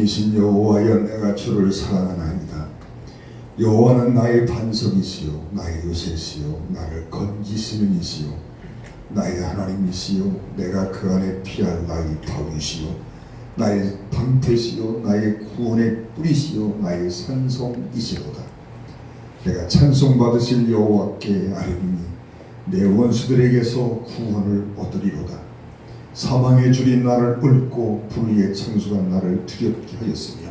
왕이신 여호와여, 내가 주를 사랑하나이다. 여호와는 나의 반석이시요 나의 요새시요 나를 건지시는 이시요 나의 하나님이시요 내가 그 안에 피할 나의 다윗이요 나의 방패시요 나의 구원의 뿌리시요 나의 산성이시로다. 내가 찬송받으실 여호와께 아뢰리니 내 원수들에게서 구원을 얻으리로다. 사망의 줄이 나를 얽고 불의의 창수가 나를 두렵게 하였으며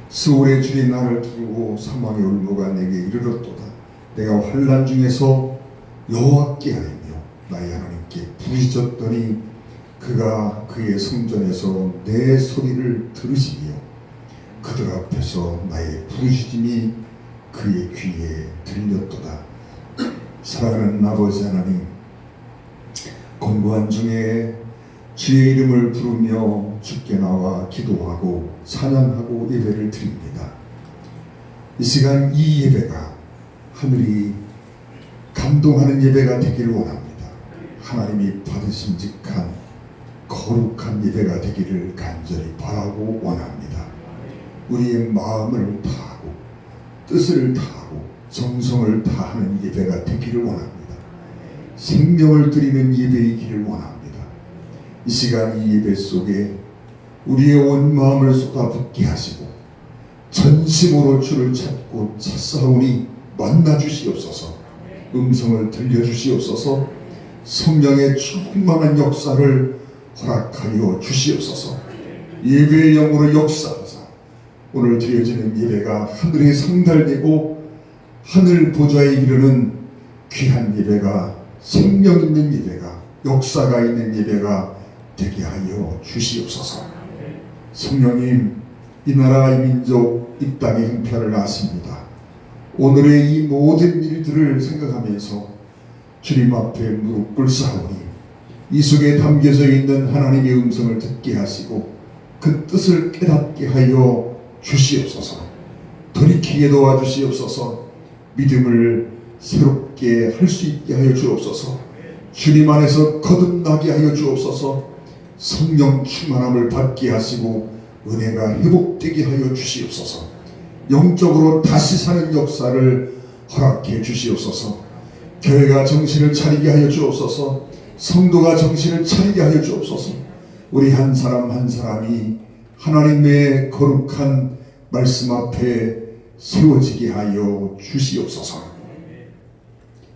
스올의 줄이 나를 두르고 사망의 울무가 내게 이르렀도다. 내가 환난 중에서 여호와께 아뢰며 나의 하나님께 부르짖었더니 그가 그의 성전에서 내 소리를 들으시며 그들 앞에서 나의 부르짖음이 그의 귀에 들렸도다. 사랑하는 아버지 하나님, 공고한 중에 주의 이름을 부르며 주께 나와 기도하고 찬양하고 예배를 드립니다. 이 시간 이 예배가 하늘이 감동하는 예배가 되기를 원합니다. 하나님이 받으심직한 거룩한 예배가 되기를 간절히 바라고 원합니다. 우리의 마음을 다하고 뜻을 다하고 정성을 다하는 예배가 되기를 원합니다. 생명을 드리는 예배이기를 원합니다. 이 시간 이 예배 속에 우리의 온 마음을 쏟아붓게 하시고 전심으로 주를 찾고 찾사오니 만나주시옵소서. 음성을 들려주시옵소서. 성령의 충만한 역사를 허락하여 주시옵소서. 예배의 영으로 역사하사 오늘 드려지는 예배가 하늘에 상달되고 하늘 보좌에 이르는 귀한 예배가, 생명 있는 예배가, 역사가 있는 예배가 되게 하여 주시옵소서. 성령님, 이 나라 이 민족 이 땅의 형편을 아십니다. 오늘의 이 모든 일들을 생각하면서 주님 앞에 무릎 꿇사오니 이 속에 담겨져 있는 하나님의 음성을 듣게 하시고 그 뜻을 깨닫게 하여 주시옵소서. 돌이키게 도와주시옵소서. 믿음을 새롭게 할 수 있게 하여 주옵소서. 주님 안에서 거듭나게 하여 주옵소서. 성령 충만함을 받게 하시고 은혜가 회복되게 하여 주시옵소서. 영적으로 다시 사는 역사를 허락해 주시옵소서. 교회가 정신을 차리게 하여 주옵소서. 성도가 정신을 차리게 하여 주옵소서. 우리 한 사람 한 사람이 하나님의 거룩한 말씀 앞에 세워지게 하여 주시옵소서.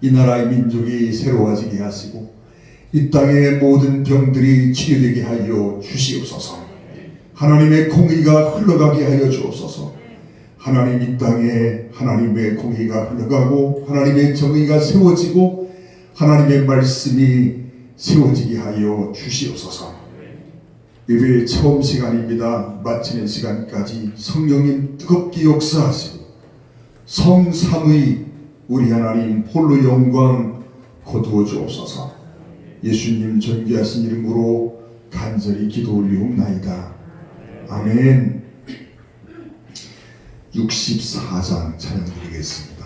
이 나라의 민족이 새로워지게 하시고 이 땅의 모든 병들이 치료되게 하여 주시옵소서. 하나님의 공의가 흘러가게 하여 주옵소서. 하나님, 이 땅에 하나님의 공의가 흘러가고 하나님의 정의가 세워지고 하나님의 말씀이 세워지게 하여 주시옵소서. 예배의 처음 시간입니다. 마치는 시간까지 성령님 뜨겁게 역사하시고 성삼의 우리 하나님 홀로 영광 거두어 주옵소서. 예수님 존귀하신 이름으로 간절히 기도 올리옵나이다. 아멘. 64장 찬양 드리겠습니다.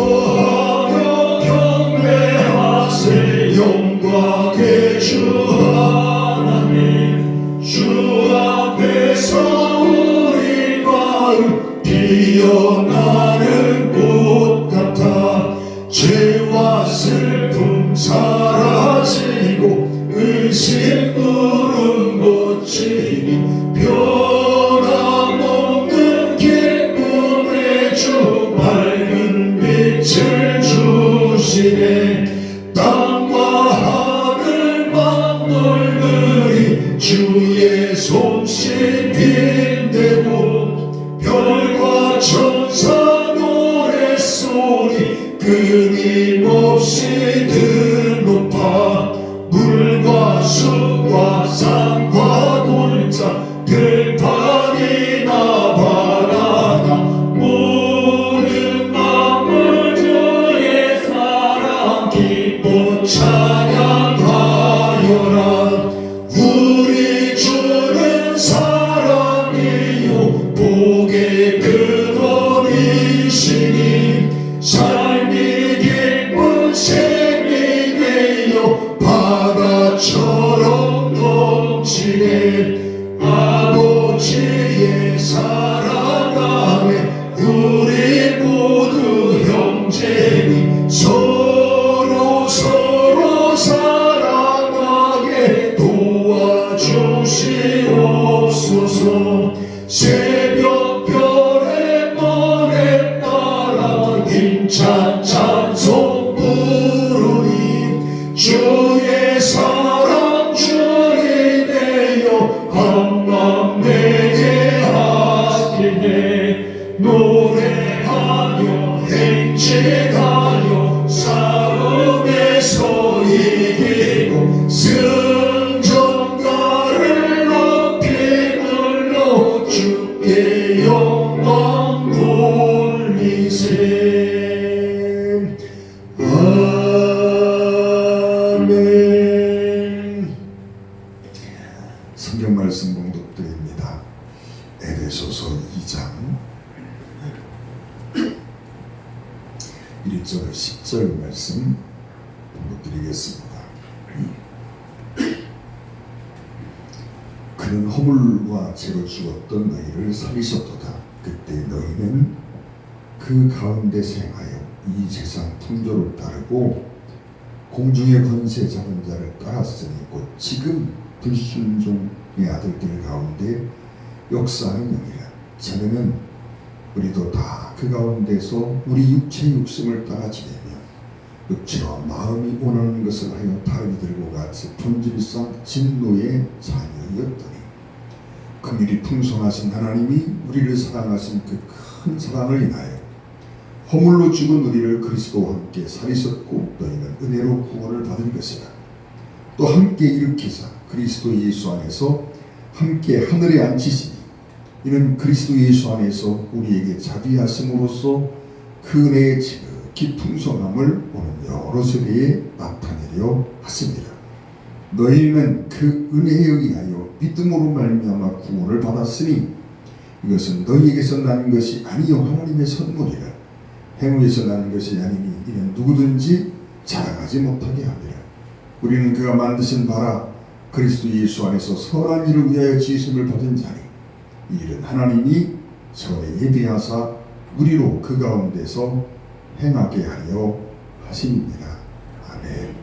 기뻐하며 경배하세 영광의 주 하나님. 주 앞에서 우리 마음 피어나는 꽃 같아 죄와 슬픔 사라지고 의심 울음 고치니 변함없는 기쁨의 주 밝은 빛을 주시네. 땅과 하늘 만물들이 주의 솜씨 빛내고 별과 천사 노랫소리 끊임없이 드높아 물과 숲과 산과 골짜 들판이나 바다나 모든 만물 주의 사랑 기뻐 찬양하여라. 우리 주는 바다처럼 넘치네 아버지의 사랑 안에 우리 모두 형제니 서로 사랑하게 도와주시옵소서. 새벽별의 노래 따라 힘찬 찬송 부르니 주의 사랑 줄이 되어 한맘 내게 하시네 노래하며 행진하여 싸움에서 이기고 승전가를 높이 불러 주께 영광 돌리세. 아멘. 성경 말씀 봉독드립니다. 에베소서 2장 1절 10절 말씀 봉독드리겠습니다. 그는 허물과 죄로 죽었던 너희를 살리셨도다. 그때 너희는 그 가운데서 행하여 이 세상 풍조를 따르고 공중의 권세 잡은 자를 따랐으니 곧 지금 불순종의 아들들 가운데 역사하는 영이라. 전에는 우리도 다 그 가운데서 우리 육체의 욕심을 따라 지내며 육체와 마음이 원하는 것을 하여 다른 이들과 같이 본질상 진노의 자녀였더니 긍휼이 풍성하신 하나님이 우리를 사랑하신 그 큰 사랑을 인하여 허물로 죽은 우리를 그리스도와 함께 살리셨고 너희는 은혜로 구원을 받은 것이라. 또 함께 일으키사 그리스도 예수 안에서 함께 하늘에 앉히시니 이는 그리스도 예수 안에서 우리에게 자비하심으로써 그 은혜의 지극히 풍성함을 오는 여러 세대에 나타내려 하십니다. 너희는 그 은혜에 의하여 믿음으로 말미암아 구원을 받았으니 이것은 너희에게서 난 것이 아니요 하나님의 선물이라. 행위에서 나는 것이 아니니 이는 누구든지 자랑하지 못하게 함이라. 우리는 그가 만드신 바라 그리스도 예수 안에서 선한 일을 위하여 지으심을 받은 자니 이 일은 하나님이 전에 예비하사 우리로 그 가운데서 행하게 하려 하심입니다. 아멘.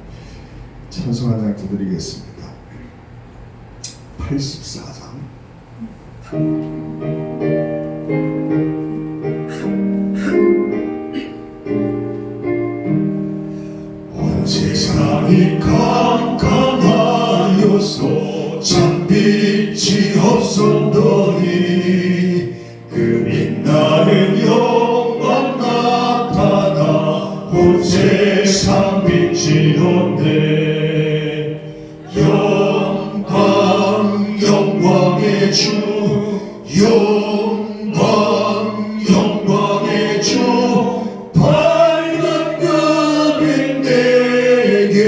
찬송 한 장 드리겠습니다. 84장 온 세상이 깜깜하여서 참빛이 없었더니 그 빛나는 영광 나타나 온 세상 빛이었네. 영광의 주 영광의 주 밝은 그 빛 내게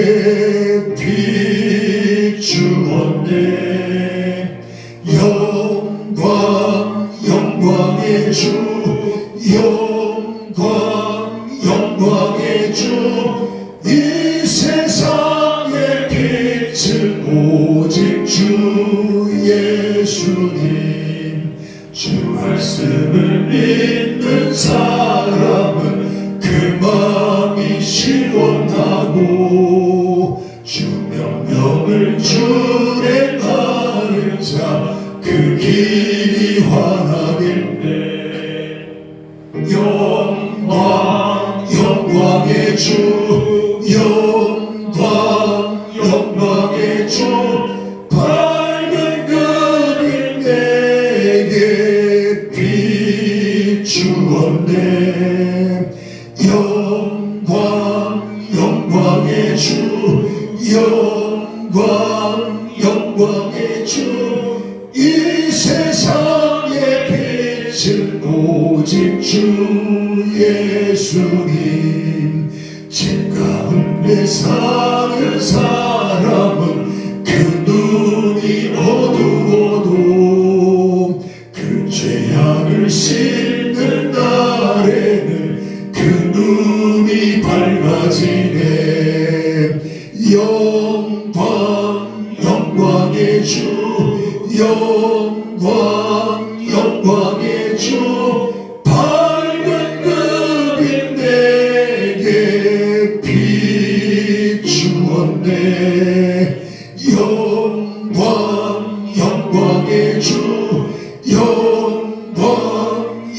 비추었네. 영광의 주 영광의 주 이 세상의 빛은 오직 주 예수님. 주 말씀을 믿는 사람은 그 마음이 시원하고 주 명령을 준행하는 자 그 길이 환하겠네. 영광의 주 영광의 주 밝은 그 빛 내게 비추었네. 영광의 주 영광의 주 이 세상의 빛은 오직 주 예수님. 죄 가운데 사는 사람은 그 눈이 어두워도 그 죄악을 씻는 날에는 그 눈이 밝아지네. 영광의 주 영광의 주 밝은 그빛 내게 비추었네 영광의 주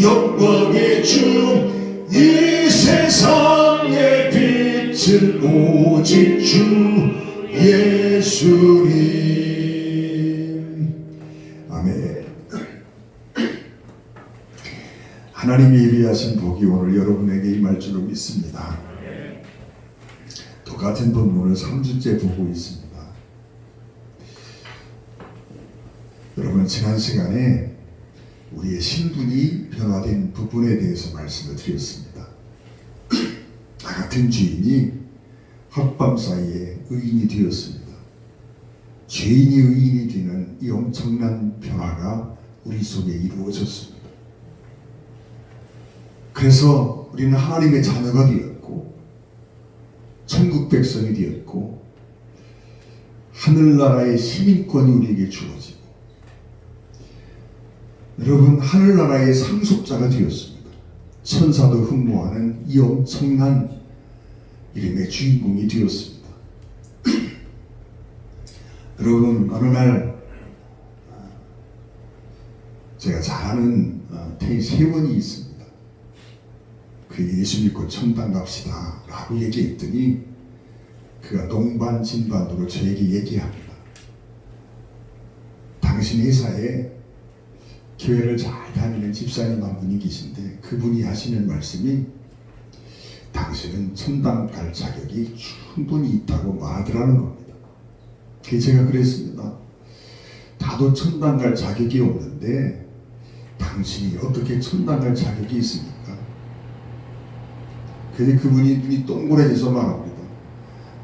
영광의 주 이 세상의 빛은 오직 주 예수님. 아멘. 하나님이 예비하신 복이 오늘 여러분에게 임할 줄로 믿습니다. 똑같은 본문을 3주째 보고 있습니다. 여러분, 지난 시간에 우리의 신분이 변화된 부분에 대해서 말씀을 드렸습니다. 나 같은 죄인이 헛밤 사이에 의인이 되었습니다. 죄인이 의인이 되는 이 엄청난 변화가 우리 속에 이루어졌습니다. 그래서 우리는 하나님의 자녀가 되었고 천국 백성이 되었고 하늘나라의 시민권이 우리에게 주어지고 여러분, 하늘나라의 상속자가 되었습니다. 천사도 흠모하는 이 엄청난 이름의 주인공이 되었습니다. 여러분, 어느 날 제가 잘 아는 세원이 있습니다. 그 예수 믿고 천당 갑시다 라고 얘기했더니 그가 농반진반으로 저에게 얘기합니다. 당신 회사에 교회를 잘 다니는 집사님 한 분이 계신데 그분이 하시는 말씀이 당신은 천당 갈 자격이 충분히 있다고 말하더라는 겁니다. 그래서 제가 그랬습니다. 나도 천당 갈 자격이 없는데 당신이 어떻게 천당 갈 자격이 있습니까? 그래서 그분이 눈이 동그래져서 말합니다.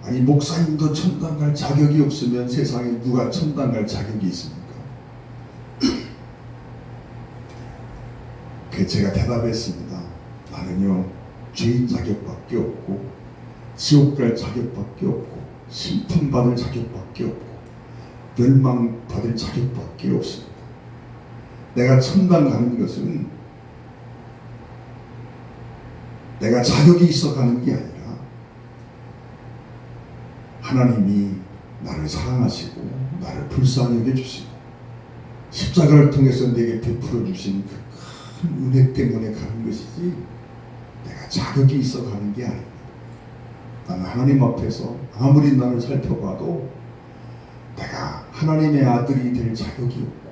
아니, 목사님도 천당 갈 자격이 없으면 세상에 누가 천당 갈 자격이 있습니까? 그래서 제가 대답했습니다. 나는요, 죄인 자격밖에 없고 지옥 갈 자격밖에 없고 심판받을 자격밖에 없고 멸망받을 자격밖에 없습니다. 내가 천당 가는 것은 내가 자격이 있어 가는 게 아니라 하나님이 나를 사랑하시고 나를 불쌍히 여겨주시고 십자가를 통해서 내게 베풀어 주신 그 큰 은혜 때문에 가는 것이지 내가 자격이 있어 가는 게 아닙니다. 나는 하나님 앞에서 아무리 나를 살펴봐도 내가 하나님의 아들이 될 자격이 없고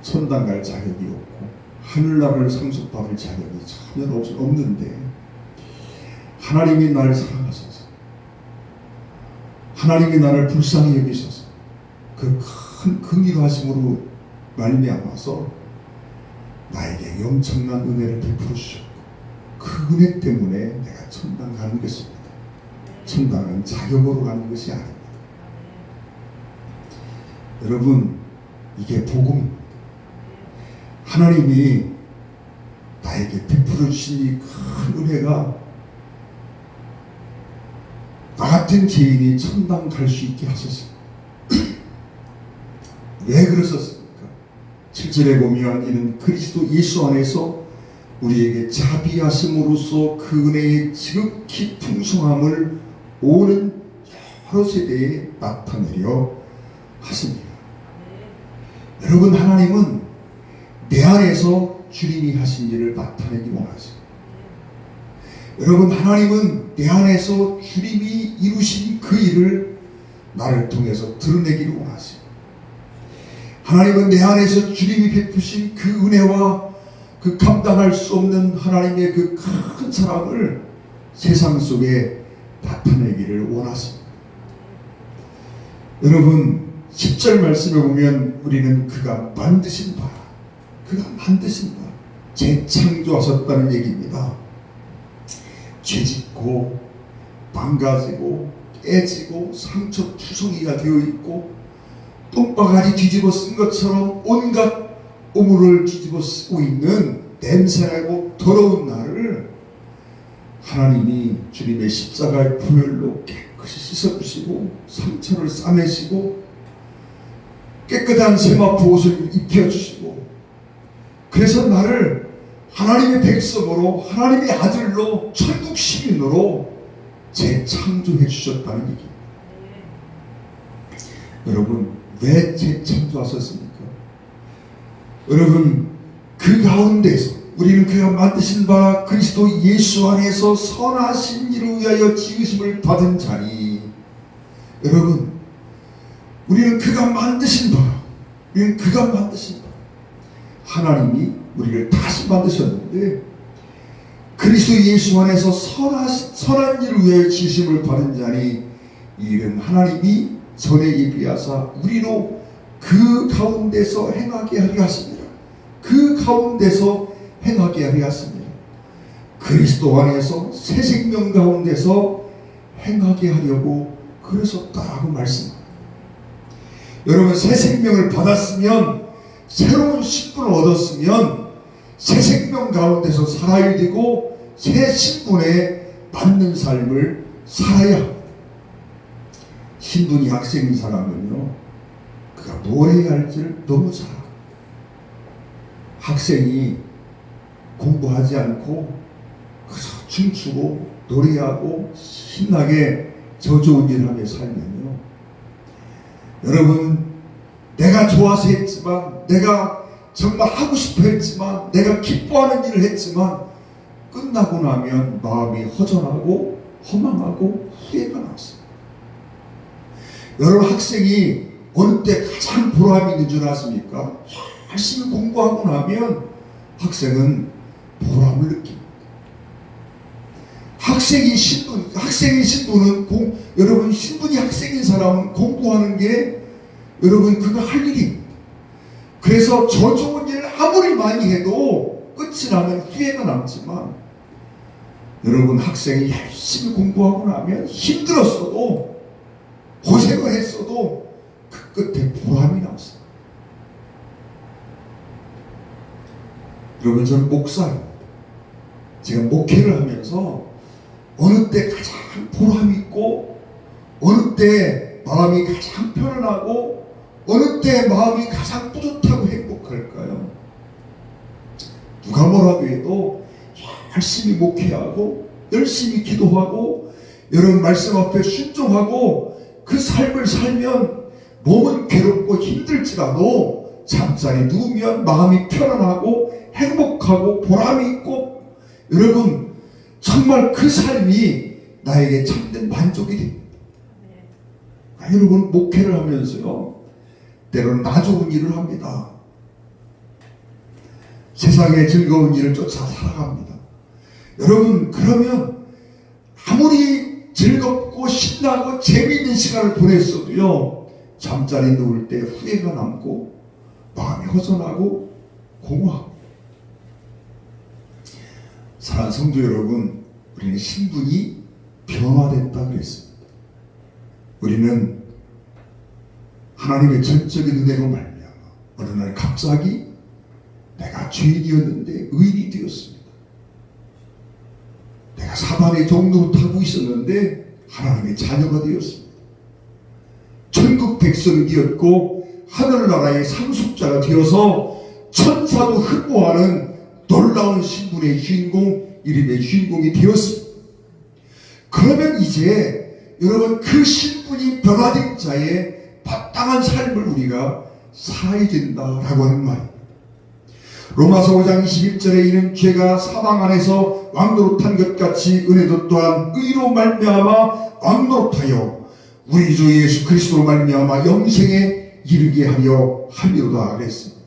천당 갈 자격이 없고 하늘나라를 상속받을 자격이 전혀 없는데 하나님이 나를 사랑하셔서 하나님이 나를 불쌍히 여기셔서 그 큰 긍휼하심으로 말미암아서 나에게 엄청난 은혜를 베풀어 주셨고 그 은혜 때문에 내가 천당 가는 것입니다. 천당은 자격으로 가는 것이 아닙니다. 여러분, 이게 복음입니다. 하나님이 나에게 베풀어 주신 이 큰 은혜가 나 같은 죄인이 천당 갈 수 있게 하셨습니다. 왜 그러셨습니까? 7절에 보면 이는 그리스도 예수 안에서 우리에게 자비하심으로써 그 은혜의 지극히 풍성함을 오는 여러 세대에 나타내려 하십니다. 여러분, 하나님은 내 안에서 주님이 하신 일을 나타내기 원하십니다. 여러분, 하나님은 내 안에서 주님이 이루신 그 일을 나를 통해서 드러내기를 원하십니다. 하나님은 내 안에서 주님이 베푸신 그 은혜와 그 감당할 수 없는 하나님의 그 큰 사랑을 세상 속에 나타내기를 원하십니다. 여러분, 10절 말씀에 보면 우리는 그가 만드신 바, 재창조하셨다는 얘기입니다. 죄짓고 망가지고 깨지고 상처투성이가 되어 있고 똥바가지 뒤집어 쓴 것처럼 온갖 오물을 뒤집어 쓰고 있는 냄새나고 더러운 나를 하나님이 주님의 십자가의 보혈로 깨끗이 깨끗이 씻어주시고 상처를 싸매시고 깨끗한 세마포 옷을 입혀주시고 그래서 나를 하나님의 백성으로 하나님의 아들로 천국 시민으로 재창조해 주셨다는 얘기입니다. 여러분 왜 재창조하셨습니까? 여러분 그 가운데서 우리는 그가 만드신 바 그리스도 예수 안에서 선하신 일을 위하여 지으심을 받은 자니 여러분 우리는 그가 만드신 바 우리는 그가 만드신 바 하나님이 우리를 다시 만드셨는데 그리스도 예수 안에서 선한 일을 위하여 지으심을 받은 자니 이 일은 하나님이 전에 예비하사 우리로 그 가운데서 행하게 하려 하십니다. 그 가운데서 행하게 하려 하십니다. 그리스도 안에서 새 생명 가운데서 행하게 하려고 그러셨다라고 말씀합니다. 여러분 새 생명을 받았으면 새로운 신분을 얻었으면 새 생명 가운데서 살아야 되고 새 신분에 맞는 삶을 살아야 합니다. 신분이 학생인 사람은요 그가 뭘 해야 할지를 너무 잘 알아요. 학생이 공부하지 않고 그저 춤추고 노래하고 신나게 저 좋은 일을 하며 살면요 여러분 내가 좋아서 했지만 내가 정말 하고 싶어 했지만 내가 기뻐하는 일을 했지만 끝나고 나면 마음이 허전하고 허망하고 후회가 났어요. 여러분 학생이 어느 때 가장 보람이 있는 줄 아십니까? 열심히 공부하고 나면 학생은 보람을 느낍니다. 학생의 신분은 여러분 신분이 학생인 사람은 공부하는 게 여러분 그거 할 일입니다. 그래서 저 좋은 일을 아무리 많이 해도 끝이 나면 후회가 남지만 여러분 학생이 열심히 공부하고 나면 힘들었어도 고생을 했어도 그 끝에 보람이 남습니다. 여러분 저는 목사입니다. 제가 목회를 하면서 어느 때 가장 보람 있고 어느 때 마음이 가장 편안하고 어느 때 마음이 가장 뿌듯하고 행복할까요? 누가 뭐라고 해도 열심히 목회하고 열심히 기도하고 여러분 말씀 앞에 순종하고 그 삶을 살면 몸은 괴롭고 힘들지라도 잠자리 누우면 마음이 편안하고 행복하고 보람이 있고 여러분 정말 그 삶이 나에게 참된 만족이 됩니다. 여러분 목회를 하면서요 때로는 나 좋은 일을 합니다. 세상의 즐거운 일을 쫓아 살아갑니다. 여러분 그러면 아무리 즐겁고 신나고 재미있는 시간을 보냈어도요 잠자리 누울 때 후회가 남고 마음이 허전하고 공허하고 사랑하는 성도 여러분 우리는 신분이 변화됐다 그랬습니다. 우리는 하나님의 전적인 은혜로 말미암아 어느 날 갑자기 내가 죄인이었는데 의인이 되었습니다. 내가 사단의 종로로 타고 있었는데 하나님의 자녀가 되었습니다. 천국 백성이 되었고 하늘나라의 상속자가 되어서 천사도 흠모하는 놀라운 신분의 주인공 이름의 주인공이 되었습니다. 그러면 이제 여러분 그 신분이 변화된 자의 마땅한 삶을 우리가 살아야 된다라고 하는 말입니다. 로마서 5장 21절에 이는 죄가 사망 안에서 왕노릇한 것 같이 은혜도 또한 의로 말미암아 왕노릇하여 우리 주 예수 그리스도로 말미암아 영생에 이르게 하려 함이로다 그랬습니다.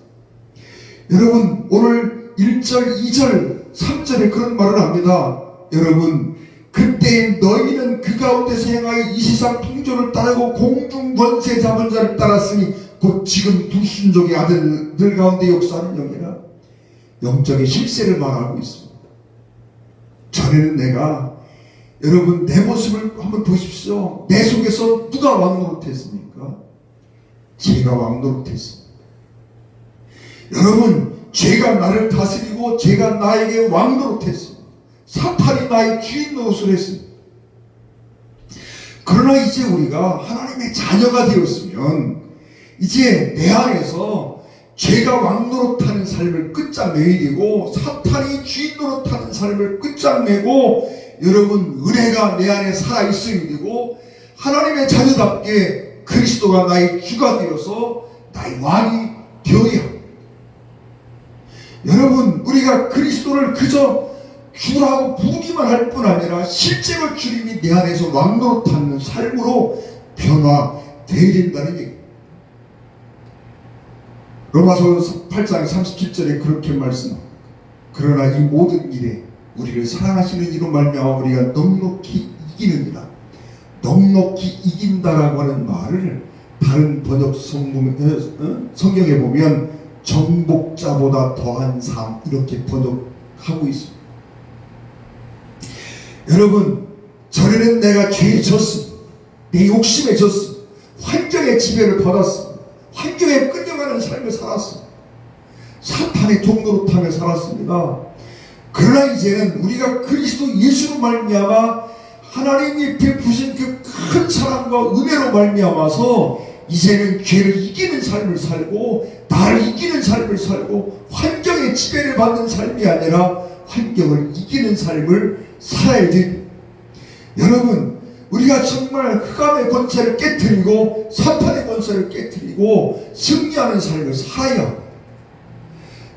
여러분 오늘 1절, 2절, 3절에 그런 말을 합니다. 여러분 그때 너희는 그 가운데서 행하여 이 세상 풍조를 따르고 공중 권세 잡은 자를 따랐으니 곧 지금 두 순종의 아들들 가운데 역사하는 영이라 영적인 실세를 말하고 있습니다. 전에는 내가 여러분 내 모습을 한번 보십시오. 내 속에서 누가 왕노릇했습니까? 죄가 왕노릇했습니다. 여러분 죄가 나를 다스리고 죄가 나에게 왕노릇했습니다. 사탄이 나의 주인 노릇을 했습니다. 그러나 이제 우리가 하나님의 자녀가 되었으면 이제 내 안에서 죄가 왕 노릇하는 삶을 끝장내야 되고 사탄이 주인 노릇하는 삶을 끝장내고 여러분 은혜가 내 안에 살아있어야 되고 하나님의 자녀답게 그리스도가 나의 주가 되어서 나의 왕이 되어야 합니다. 여러분 우리가 그리스도를 그저 주라고 부르기만 할 뿐 아니라 실제로 주님이 내 안에서 왕 노릇하는 삶으로 변화되어야 된다는 얘기입니다. 로마서 8장 37절에 그렇게 말씀합니다. 그러나 이 모든 일에 우리를 사랑하시는 이로 말미암아 우리가 넉넉히 이기느니라. 넉넉히 이긴다라고 하는 말을 다른 번역 성경에 보면 정복자보다 더한 삶 이렇게 번역하고 있습니다. 여러분 전에는 내가 죄에 졌습니다. 내 욕심에 졌습니다. 환경의 지배를 받았습니다. 환경에 끌려가는 삶을 살았습니다. 사탄의 종노릇하며 살았습니다. 그러나 이제는 우리가 그리스도 예수로 말미암아 하나님이 베푸신 그 큰 사랑과 은혜로 말미암아서 이제는 죄를 이기는 삶을 살고 나를 이기는 삶을 살고 환경의 지배를 받는 삶이 아니라 환경을 이기는 삶을 살아야 됩니다. 여러분 우리가 정말 흑암의 권세를 깨트리고 사탄의 권세를 깨트리고 승리하는 삶을 살아야 합니다.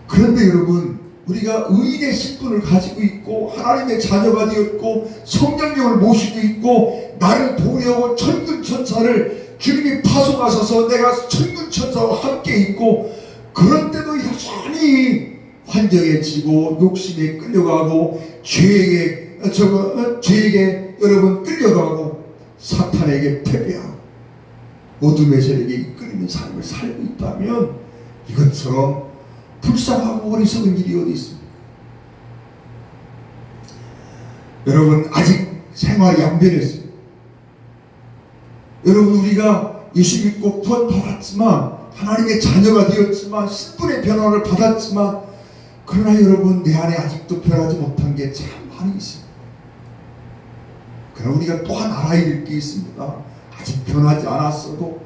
그런데 여러분 우리가 의인의 신분을 가지고 있고 하나님의 자녀가 되었고 성령님을 모시고 있고 나를 도우려고 천군천사를 주님이 파송하셔서 내가 천군천사와 함께 있고 그런데도 여전히 환경에 지고 욕심에 끌려가고 죄에게 여러분 끌려가고 사탄에게 패배하고 어둠의 세력에 이끌리는 삶을 살고 있다면 이것처럼 불쌍하고 어리석은 일이 어디 있습니까? 여러분 아직 생활이 안 변했어요. 여러분 우리가 예수 믿고 구원 받았지만 하나님의 자녀가 되었지만 신분의 변화를 받았지만 그러나 여러분 내 안에 아직도 변하지 못한 게 참 많이 있습니다. 그러나 우리가 또한 알아야 될 게 있습니다. 아직 변하지 않았어도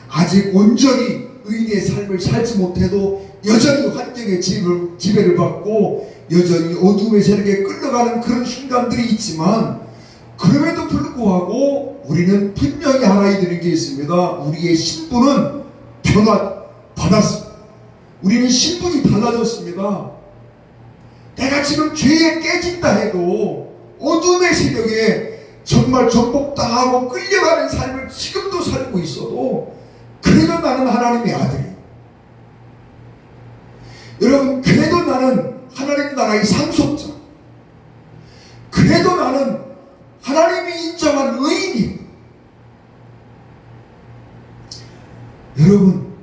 아직 온전히 의인의 삶을 살지 못해도 여전히 환경의 지배를 받고 여전히 어둠의 세력에 끌려가는 그런 순간들이 있지만 그럼에도 불구하고 우리는 분명히 알아야 되는 게 있습니다. 우리의 신분은 변화받았습니다. 우리는 신분이 달라졌습니다. 내가 지금 죄에 깨진다 해도 어둠의 세력에 정말 정복당하고 끌려가는 삶을 지금도 살고 있어도 그래도 나는 하나님의 아들이에요. 여러분 그래도 나는 하나님 나라의 상속자, 그래도 나는 하나님이 인정한 의인이에요. 여러분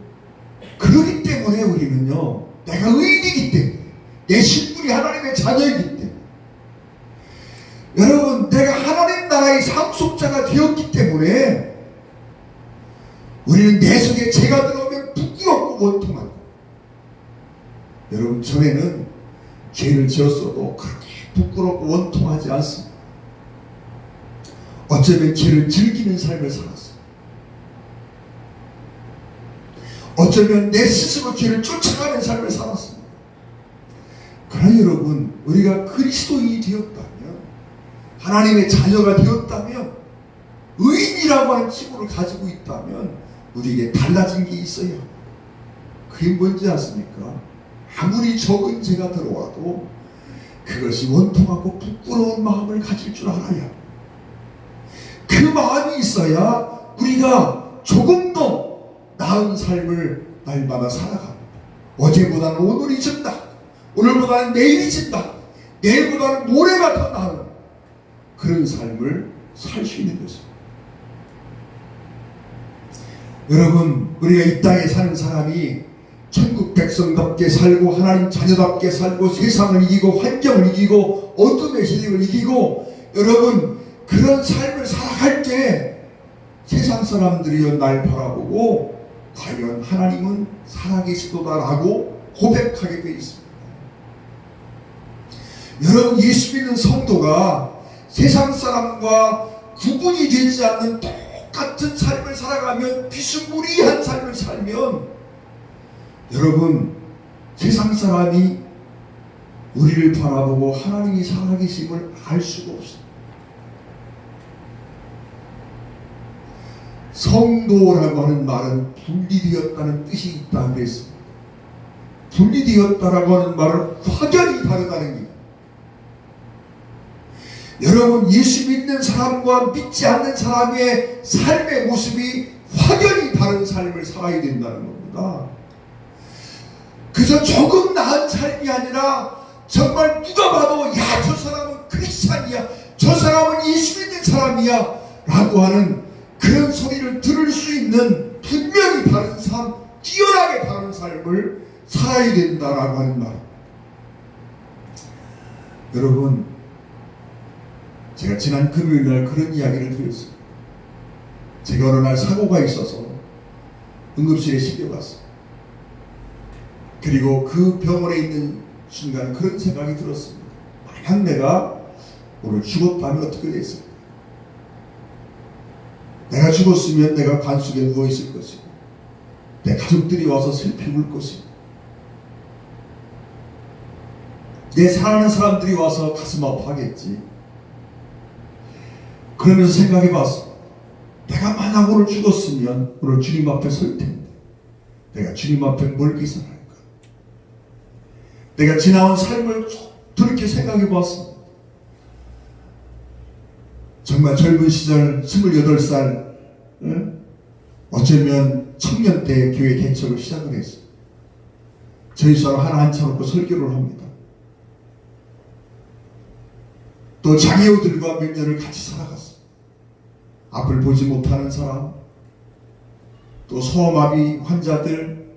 그러기 때문에 우리는요 내가 의인이기 때문에 내 신분이 하나님의 자녀이기 때문에 여러분 내가 하나님 나라의 상속자가 되었기 때문에 우리는 내 속에 죄가 들어오면 부끄럽고 원통하고 여러분 전에는 죄를 지었어도 그렇게 부끄럽고 원통하지 않습니다. 어쩌면 죄를 즐기는 삶을 살았어요. 어쩌면 내 스스로 죄를 쫓아가는 삶을 살았습니다. 그러나 여러분 우리가 그리스도인이 되었다면 하나님의 자녀가 되었다면 의인이라고 하는 칭호를 가지고 있다면 우리에게 달라진 게 있어요. 그게 뭔지 아십니까? 아무리 적은 죄가 들어와도 그것이 원통하고 부끄러운 마음을 가질 줄 알아야 그 마음이 있어야 우리가 조금 더 나은 삶을 날마다 살아갑니다. 어제보다는 오늘이 진다. 오늘보다는 내일이 진다. 내일보다는 모레가 더 나은 그런 삶을 살 수 있는 것입니다. 여러분 우리가 이 땅에 사는 사람이 천국 백성답게 살고 하나님 자녀답게 살고 세상을 이기고 환경을 이기고 어둠의 세력을 이기고 여러분 그런 삶을 살아갈 때 세상 사람들이 날 바라보고 과연 하나님은 살아계시도다라고 고백하게 되어 있습니다. 여러분 예수 믿는 성도가 세상 사람과 구분이 되지 않는 똑같은 삶을 살아가면, 비스무리한 삶을 살면, 여러분, 세상 사람이 우리를 바라보고 하나님이 살아계심을 알 수가 없어요. 성도라고 하는 말은 분리되었다는 뜻이 있다 그랬습니다. 분리되었다라고 하는 말은 확연히 다르다는 게, 여러분, 예수 믿는 사람과 믿지 않는 사람의 삶의 모습이 확연히 다른 삶을 살아야 된다는 겁니다. 그저 조금 나은 삶이 아니라 정말 누가 봐도 야, 저 사람은 크리스찬이야, 저 사람은 예수 믿는 사람이야 라고 하는 그런 소리를 들을 수 있는 분명히 다른 삶, 뛰어나게 다른 삶을 살아야 된다라고 하는 말. 여러분, 제가 지난 금요일날 그런 이야기를 드렸어요. 제가 어느 날 사고가 있어서 응급실에 실려갔어요. 그리고 그 병원에 있는 순간 그런 생각이 들었습니다. 만약 내가 오늘 죽었다면 어떻게 됐을까? 내가 죽었으면 내가 관속에 누워있을 것이고, 내 가족들이 와서 슬피 울 것이고, 내 사랑하는 사람들이 와서 가슴 아파하겠지. 그러면서 생각해 봤어. 내가 만약 오늘 죽었으면 오늘 주님 앞에 설 텐데, 내가 주님 앞에 뭘 계산할까? 내가 지나온 삶을 그렇게 생각해 봤어. 정말 젊은 시절 28살, 어쩌면 청년 때 교회 개척을 시작을 했어요. 저희 사람 하나 앉혀놓고 설교를 합니다. 또 장애우들과 몇 년을 같이 살아갔어요. 앞을 보지 못하는 사람, 또 소아마비 환자들,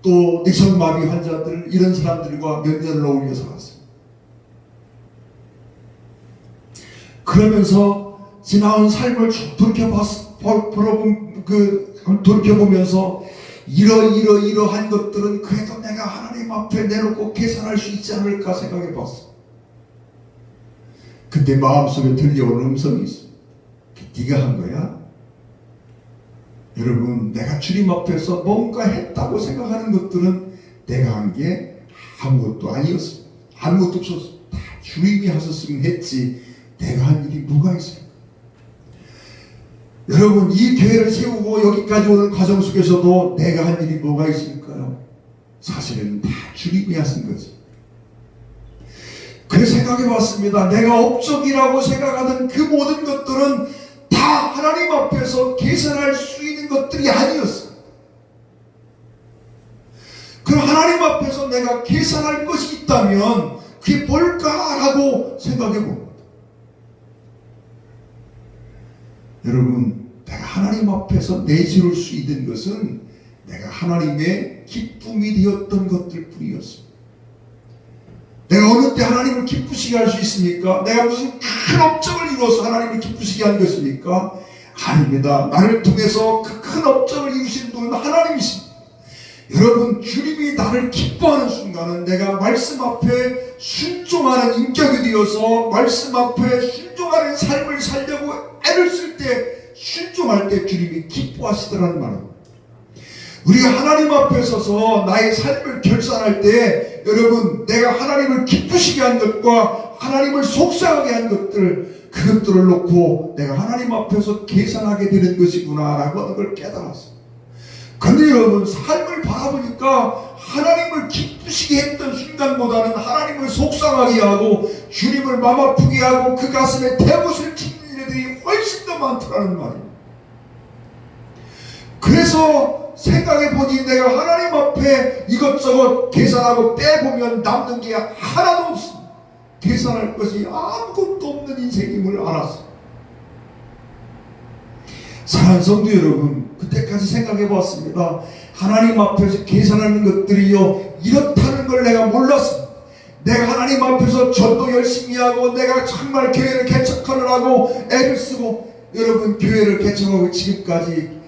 또 뇌성마비 환자들, 이런 사람들과 몇 년을 어울려 살았어요. 그러면서 지나온 삶을 쭉 돌이켜보면서 이러한 것들은 그래도 내가 하나님 앞에 내놓고 계산할 수 있지 않을까 생각해 봤어. 근데 마음속에 들려오는 음성이 있어. 네가 한 거야? 여러분, 내가 주님 앞에서 뭔가 했다고 생각하는 것들은 내가 한 게 아무것도 아니었어. 아무것도 없었어. 다 주님이 하셨으면 했지 내가 한 일이 뭐가 있을까? 여러분, 이 교회를 세우고 여기까지 오는 과정 속에서도 내가 한 일이 뭐가 있을까요? 사실은 다 주님이 하신 거지. 그래서 생각해 봤습니다. 내가 업적이라고 생각하는 그 모든 것들은 다 하나님 앞에서 계산할 수 있는 것들이 아니었어. 그럼 하나님 앞에서 내가 계산할 것이 있다면 그게 뭘까라고 생각해 봅니다. 여러분, 내가 하나님 앞에서 내세울 수 있는 것은 내가 하나님의 기쁨이 되었던 것들 뿐이었습니다. 내가 어느 때 하나님을 기쁘시게 할 수 있습니까? 내가 무슨 큰 업적을 이루어서 하나님을 기쁘시게 한 것입니까? 아닙니다. 나를 통해서 그 큰 업적을 이루시는 분은 하나님이십니다. 여러분, 주님이 나를 기뻐하는 순간은 내가 말씀 앞에 순종하는 인격이 되어서 말씀 앞에 순종하는 삶을 살려고 애를 쓸 때, 순종할 때 주님이 기뻐하시더라는 말입니다. 우리가 하나님 앞에 서서 나의 삶을 결산할 때, 여러분, 내가 하나님을 기쁘시게 한 것과 하나님을 속상하게 한 것들, 그것들을 놓고 내가 하나님 앞에서 계산하게 되는 것이구나 라고 하는 걸 깨달았어요. 근데 여러분, 삶을 바라보니까 하나님을 기쁘시게 했던 순간보다는 하나님을 속상하게 하고 주님을 맘 아프게 하고 그 가슴에 대못을 치는 일들이 훨씬 더 많더라는 말이에요. 그래서 생각해보니 내가 하나님 앞에 이것저것 계산하고 빼보면 남는 게 하나도 없습니다. 계산할 것이 아무것도 없는 인생임을 알았어요. 사랑하는 성도 여러분, 그때까지 생각해봤습니다. 하나님 앞에서 계산하는 것들이요, 이렇다는 걸 내가 몰랐습니다. 내가 하나님 앞에서 전도 열심히 하고 내가 정말 교회를 개척하느라고 애를 쓰고, 여러분, 교회를 개척하고 지금까지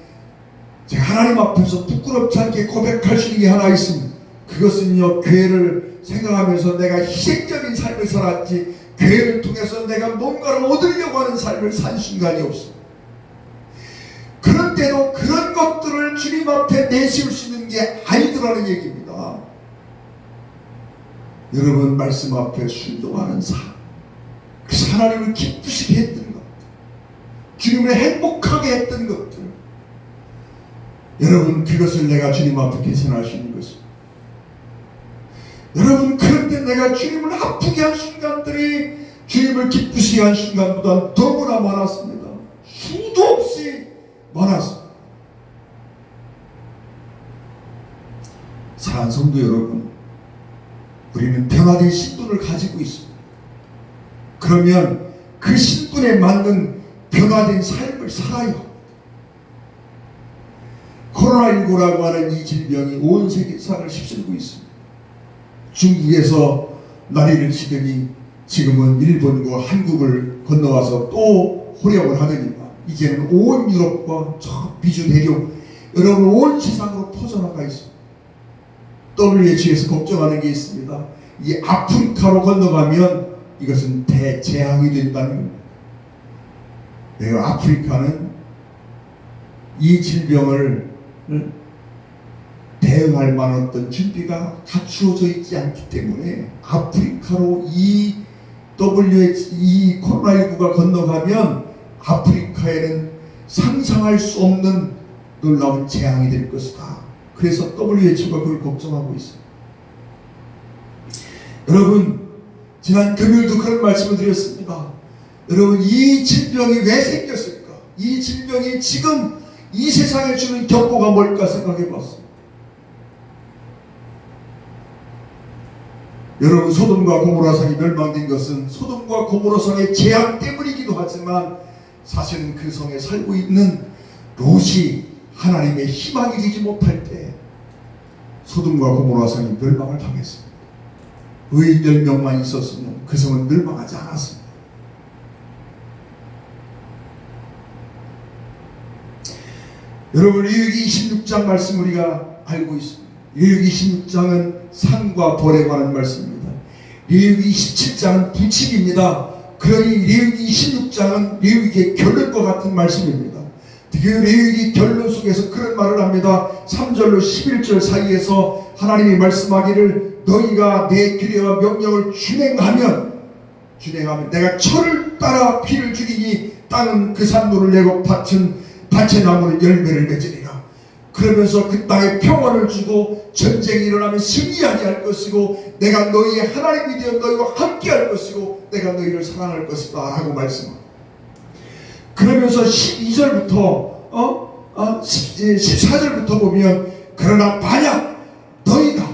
제가 하나님 앞에서 부끄럽지 않게 고백할 수 있는 게 하나 있습니다. 그것은요, 교회를 생각하면서 내가 희생적인 삶을 살았지 교회를 통해서 내가 뭔가를 얻으려고 하는 삶을 산 순간이 없어. 그런데도 그런 것들을 주님 앞에 내세울 수 있는 게 아니더라는 얘기입니다. 여러분, 말씀 앞에 순종하는 삶, 그래서 하나님을 기쁘시게 했던 것, 주님을 행복하게 했던 것들, 여러분, 그것을 내가 주님 앞에 개선할 수 있는 것입니다. 여러분, 그런데 내가 주님을 아프게 한 순간들이 주님을 기쁘시게 한 순간보다 너무나 많았습니다. 수도 없이 많았습니다. 사랑하는 성도 여러분, 우리는 변화된 신분을 가지고 있습니다. 그러면 그 신분에 맞는 변화된 삶을 살아야 합니다. 코로나19라고 하는 이 질병이 온 세계사를 휩쓸고 있습니다. 중국에서 난리를 치더니 지금은 일본과 한국을 건너와서 또 호령을 하더니만 이제는 온 유럽과 저 미주 대륙, 여러분 온 세상으로 퍼져나가 있습니다. WHO에서 걱정하는 게 있습니다. 이 아프리카로 건너가면 이것은 대재앙이 된다는 겁니다. 내가 아프리카는 이 질병을 대응할 만한 어떤 준비가 갖추어져 있지 않기 때문에 아프리카로 이 코로나19가 건너가면 아프리카에는 상상할 수 없는 놀라운 재앙이 될 것이다. 그래서 WHO가 그걸 걱정하고 있습니다. 여러분, 지난 금요일도 그런 말씀을 드렸습니다. 여러분, 이 질병이 왜 생겼을까? 이 질병이 지금 이 세상에 주는 경고가 뭘까 생각해 봤습니다. 여러분, 소돔과 고모라 성이 멸망된 것은 소돔과 고모라 성의 재앙 때문이기도 하지만 사실은 그 성에 살고 있는 롯이 하나님의 희망이 되지 못할 때 소돔과 고모라 성이 멸망을 당했습니다. 의인 10명만 있었으면 그 성은 멸망하지 않았습니다. 여러분, 레위기 26장 말씀 우리가 알고 있습니다. 레위기 26장은 상과 벌에 관한 말씀입니다. 레위기 27장은 부칙입니다. 그러니 레위기 26장은 레위기의 결론과 같은 말씀입니다. 그 레위기 결론 속에서 그런 말을 합니다. 3절로 11절 사이에서 하나님이 말씀하기를 너희가 내 규례와 명령을 준행하면 내가 철을 따라 피를 죽이니 땅은 그 산물을 내고 밭의 나무는 열매를 맺으리라. 그러면서 그 땅에 평화를 주고 전쟁이 일어나면 승리하게 할 것이고 내가 너희의 하나님이 되어 너희와 함께 할 것이고 내가 너희를 사랑할 것이다 라고 말씀합니다. 그러면서 12절부터 14절부터 보면 그러나 만약 너희가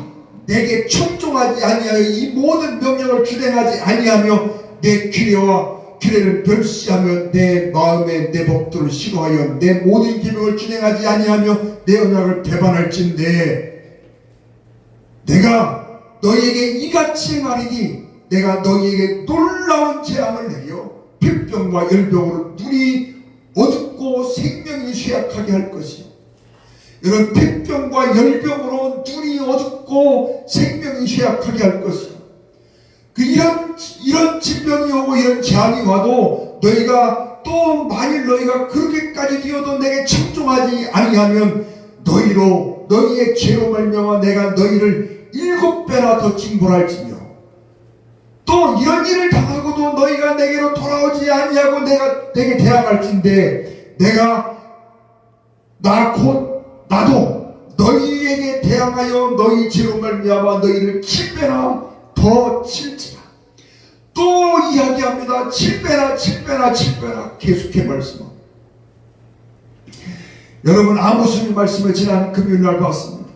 내게 청종하지 아니하여 이 모든 명령을 준행하지 아니하며 내 규례를 멸시하며 내 마음에 내 법도를 싫어하여 내 모든 계명을 준행하지 아니하며 내 언약을 배반할진대 내가 너희에게 이같이 행하리니 내가 너희에게 놀라운 재앙을 내려 폐병과 열병으로 눈이 어둡고 생명이 쇠약하게 할 것이요. 이런 폐병과 열병으로 눈이 어둡고 생명이 쇠약하게 할 것이요. 이런 질병이 오고 이런 재앙이 와도 너희가 또 만일 너희가 그렇게까지 되어도 내게 청종하지 아니하면 너희의 죄로 말미암아 내가 너희를 7배나 더 징벌할지며 또 이런 일을 당하고도 너희가 내게로 돌아오지 아니하고 내게 대항할진대 나도 너희에게 대항하여 너희 죄로 말미암아 너희를 7배나 더 칠지라. 또 이야기합니다. 7배나 계속해 말씀합니다. 여러분, 아모스의 말씀을 지난 금요일날 봤습니다.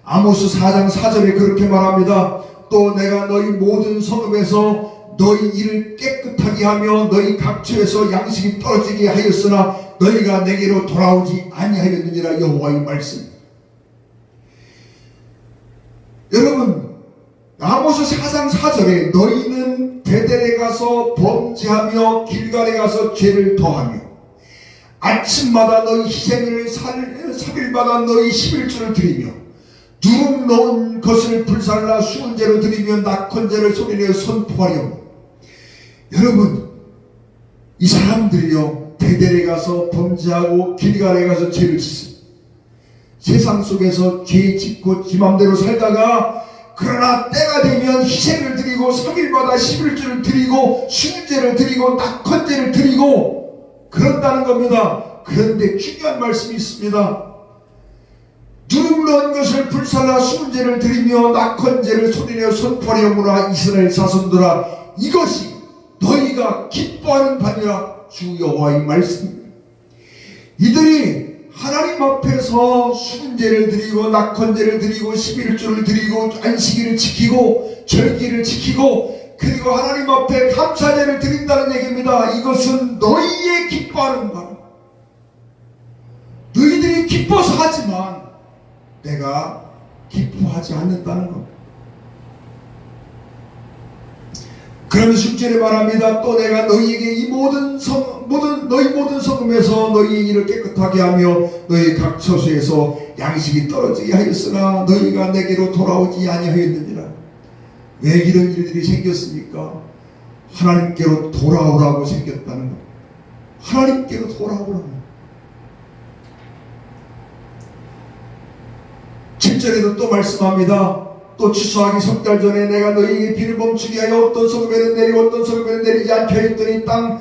아모스 4장 4절에 그렇게 말합니다. 또 내가 너희 모든 성읍에서 너희 일을 깨끗하게 하며 너희 각처에서 양식이 떨어지게 하였으나 너희가 내게로 돌아오지 아니하였느니라. 여호와의 말씀. 여러분, 아모스 4장 4절에 너희는 베델에 가서 범죄하며 길갈에 가서 죄를 더하며 아침마다 너희 희생을 3일마다 너희 11조를 드리며 누룩 넣은 것을 불살라 수은제로 드리며 낙헌제를 소리내어 선포하려고 여러분, 이 사람들이요, 베델에 가서 범죄하고 길갈에 가서 죄를 짓습니다. 세상 속에서 죄 짓고 지 맘대로 살다가, 그러나 때가 되면 희생을 드리고 3일마다 11조를 드리고 순죄를 드리고 낙헌죄를 드리고 그런다는 겁니다. 그런데 중요한 말씀이 있습니다. 누룩 넣은 것을 불살라 순죄를 드리며 낙헌죄를 소리내어 선포하려무나 이스라엘 자손들아, 이것이 너희가 기뻐하는 바니라. 주 여호와의 말씀입니다. 이들이 하나님 앞에서 순죄를 드리고 낙헌죄를 드리고 11조를 드리고 안식일을 지키고 절기를 지키고 그리고 하나님 앞에 감사제를 드린다는 얘기입니다. 이것은 너희의 기뻐하는 바, 너희들이 기뻐서 하지만 내가 기뻐하지 않는다는 겁니다. 그러면서 6절에 말합니다. 또 내가 너희에게 이 너희 모든 성읍에서 너희의 일을 깨끗하게 하며 너희 각 처소에서 양식이 떨어지게 하였으나 너희가 내게로 돌아오지 아니하였느니라. 왜 이런 일들이 생겼습니까? 하나님께로 돌아오라고 생겼다는 것. 하나님께로 돌아오라고. 7절에도 또 말씀합니다. 또 추수하기 석 달 전에 내가 너희에게 비를 멈추게 하여 어떤 성읍에는 내리고 어떤 성읍에는 내리지 않게 하였더니 땅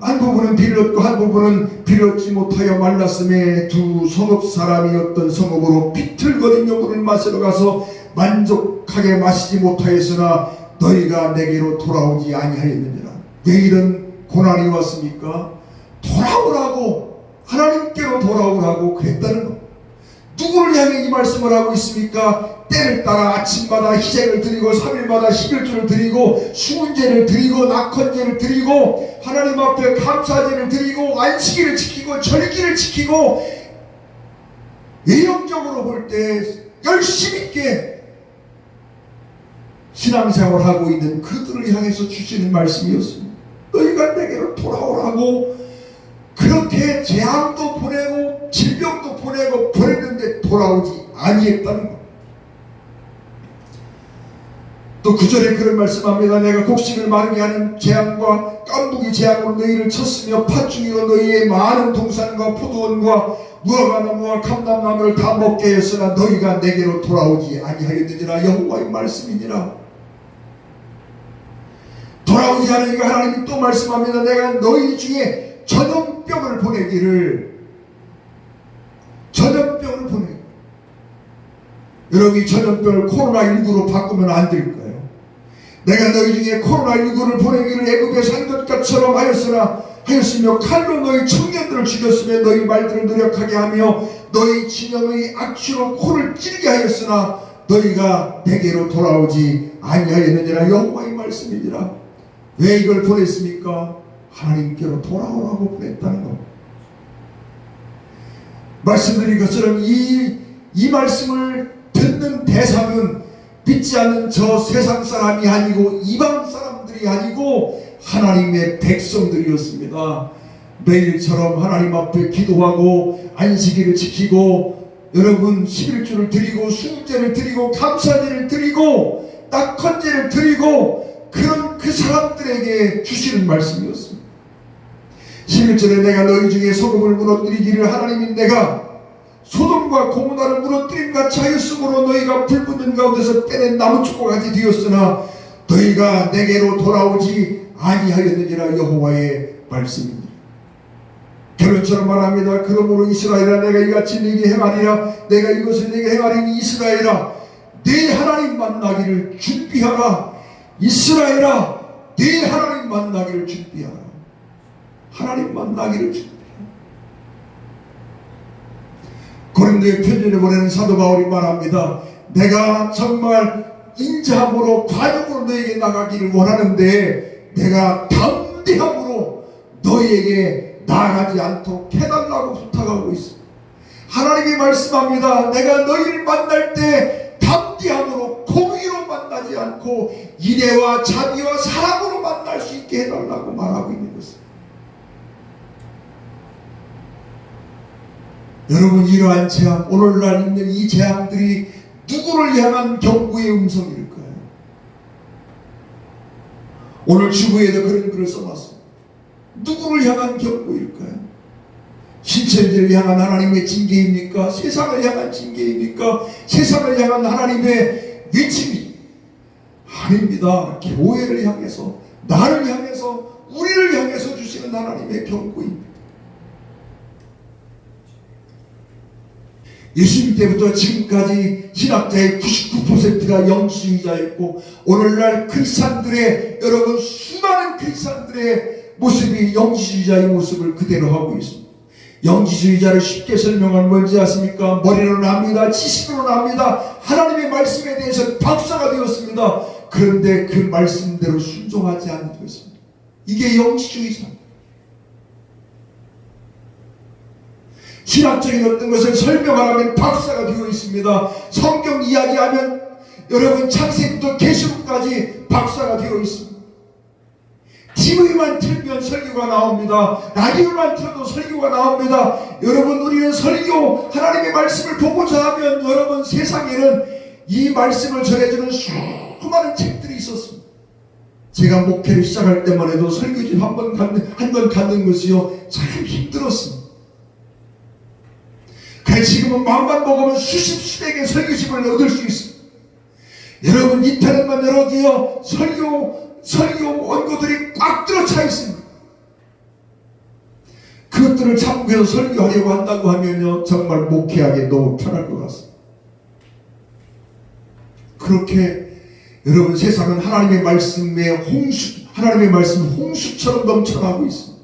한 부분은 비를 얻고 한 부분은 비를 얻지 못하여 말랐음에 두 성읍 사람이 어떤 성읍으로 비틀거리며 물을 마시러 가서 만족하게 마시지 못하였으나 너희가 내게로 돌아오지 아니하였느니라. 왜 이런 고난이 왔습니까? 돌아오라고, 하나님께로 돌아오라고 그랬다는 것. 누구를 향해 이 말씀을 하고 있습니까? 때를 따라 아침마다 희생을 드리고 3일마다 11조를 드리고 수문제를 드리고 낙헌제를 드리고 하나님 앞에 감사제를 드리고 안식일을 지키고 절기를 지키고 외형적으로 볼 때 열심 있게 신앙생활하고 있는 그들을 향해서 주시는 말씀이었습니다. 너희가 내게로 돌아오라고 그렇게 재앙도 보내고 질병도 보내고 보냈는데 돌아오지 아니했다는 것. 또 9절에 그런 말씀합니다. 내가 곡식을 마르게 하는 재앙과 깐부기 재앙으로 너희를 쳤으며 팥중이로 너희의 많은 동산과 포도원과 무화과나무와 감람나무를 다 먹게 했으나 너희가 내게로 돌아오지 아니하였느니라. 여호와의 말씀이니라. 돌아오지 않으니까 하나님이 또 말씀합니다. 내가 너희 중에 전염병을 보내기를. 전염병을 보내기를. 여러분, 이 전염병을 코로나19로 바꾸면 안 될까요? 내가 너희 중에 코로나19를 보내기를 애굽에 산 것처럼 하였으며 칼로 너희 청년들을 죽였으며 너희 말들을 노력하게 하며 너희 진영의 악취로 코를 찌르게 하였으나 너희가 내게로 돌아오지 아니하였느니라. 여호와의 말씀이니라. 왜 이걸 보냈습니까? 하나님께로 돌아오라고 보냈다는 것. 말씀드린 것처럼 이 말씀을 듣는 대상은 믿지 않는 저 세상 사람이 아니고 이방 사람들이 아니고 하나님의 백성들이었습니다. 매일처럼 하나님 앞에 기도하고 안식일을 지키고 여러분 11조를 드리고 수문제를 드리고 감사제를 드리고 낙헌제를 드리고 그런 그 사람들에게 주시는 말씀이었습니다. 11절에 내가 너희 중에 소금을 무너뜨리기를 하나님인 내가 소돔과 고모나를 무너뜨림 같이 하였으므로 너희가 불 붙는 가운데서 떼낸 나무축과같이 되었으나 너희가 내게로 돌아오지 아니하였느니라. 여호와의 말씀입니다. 결론처럼 말합니다. 그러므로 이스라엘아, 내가 이같이 네게 행하리라. 내가 이것을 네게 행하리니 이스라엘아, 네 하나님 만나기를 준비하라. 이스라엘아, 네 하나님 만나기를 준비하라. 하나님 만나기를 준비하라. 고린도에 편지를 보내는 사도 바울이 말합니다. 내가 정말 인자함으로 관용으로 너에게 나가기를 원하는데 내가 담대함으로 너희에게 나아가지 않도록 해달라고 부탁하고 있습니다. 하나님이 말씀합니다. 내가 너희를 만날 때 담대함으로 공의로 만나지 않고 인애와 자비와 사랑으로 만날 수 있게 해달라고 말하고 있는 것입니다. 여러분, 이러한 재앙, 오늘날 있는 이 재앙들이 누구를 향한 경고의 음성일까요? 오늘 주부에도 그런 글을 써놨습니다. 누구를 향한 경고일까요? 신천지를 향한 하나님의 징계입니까? 세상을 향한 징계입니까? 세상을 향한 하나님의 외침이 아닙니다. 교회를 향해서, 나를 향해서, 우리를 향해서 주시는 하나님의 경고입니다. 예수님 때부터 지금까지 신학자의 99%가 영주주의자였고, 오늘날 크리스찬들의, 여러분 수많은 크리스찬들의 모습이 영주주의자의 모습을 그대로 하고 있습니다. 영지주의자를 쉽게 설명하면 뭔지 아십니까? 머리로 납니다. 지식으로 납니다. 하나님의 말씀에 대해서 박사가 되었습니다. 그런데 그 말씀대로 순종하지 않는 것입니다. 이게 영지주의자입니다. 신학적인 어떤 것을 설명하라면 박사가 되어 있습니다. 성경 이야기하면 여러분 창세기부터 계시록까지 박사가 되어 있습니다. TV만 틀면 설교가 나옵니다. 라디오만 틀어도 설교가 나옵니다. 여러분 우리는 설교 하나님의 말씀을 보고자 하면 여러분 세상에는 이 말씀을 전해주는 수많은 책들이 있었습니다. 제가 목회를 시작할 때만 해도 설교집 한 번 갖는 것이요 참 힘들었습니다. 그래 지금은 마음만 먹으면 수십 수백 개의 설교집을 얻을 수 있습니다. 여러분 인터넷만 열어도요 설교 원고들이 꽉 들어차 있습니다. 그것들을 참고해서 설교하려고 한다고 하면요 정말 목회하기 너무 편할 것 같습니다. 그렇게 여러분 세상은 하나님의 말씀의 하나님의 말씀 홍수처럼 넘쳐나고 있습니다.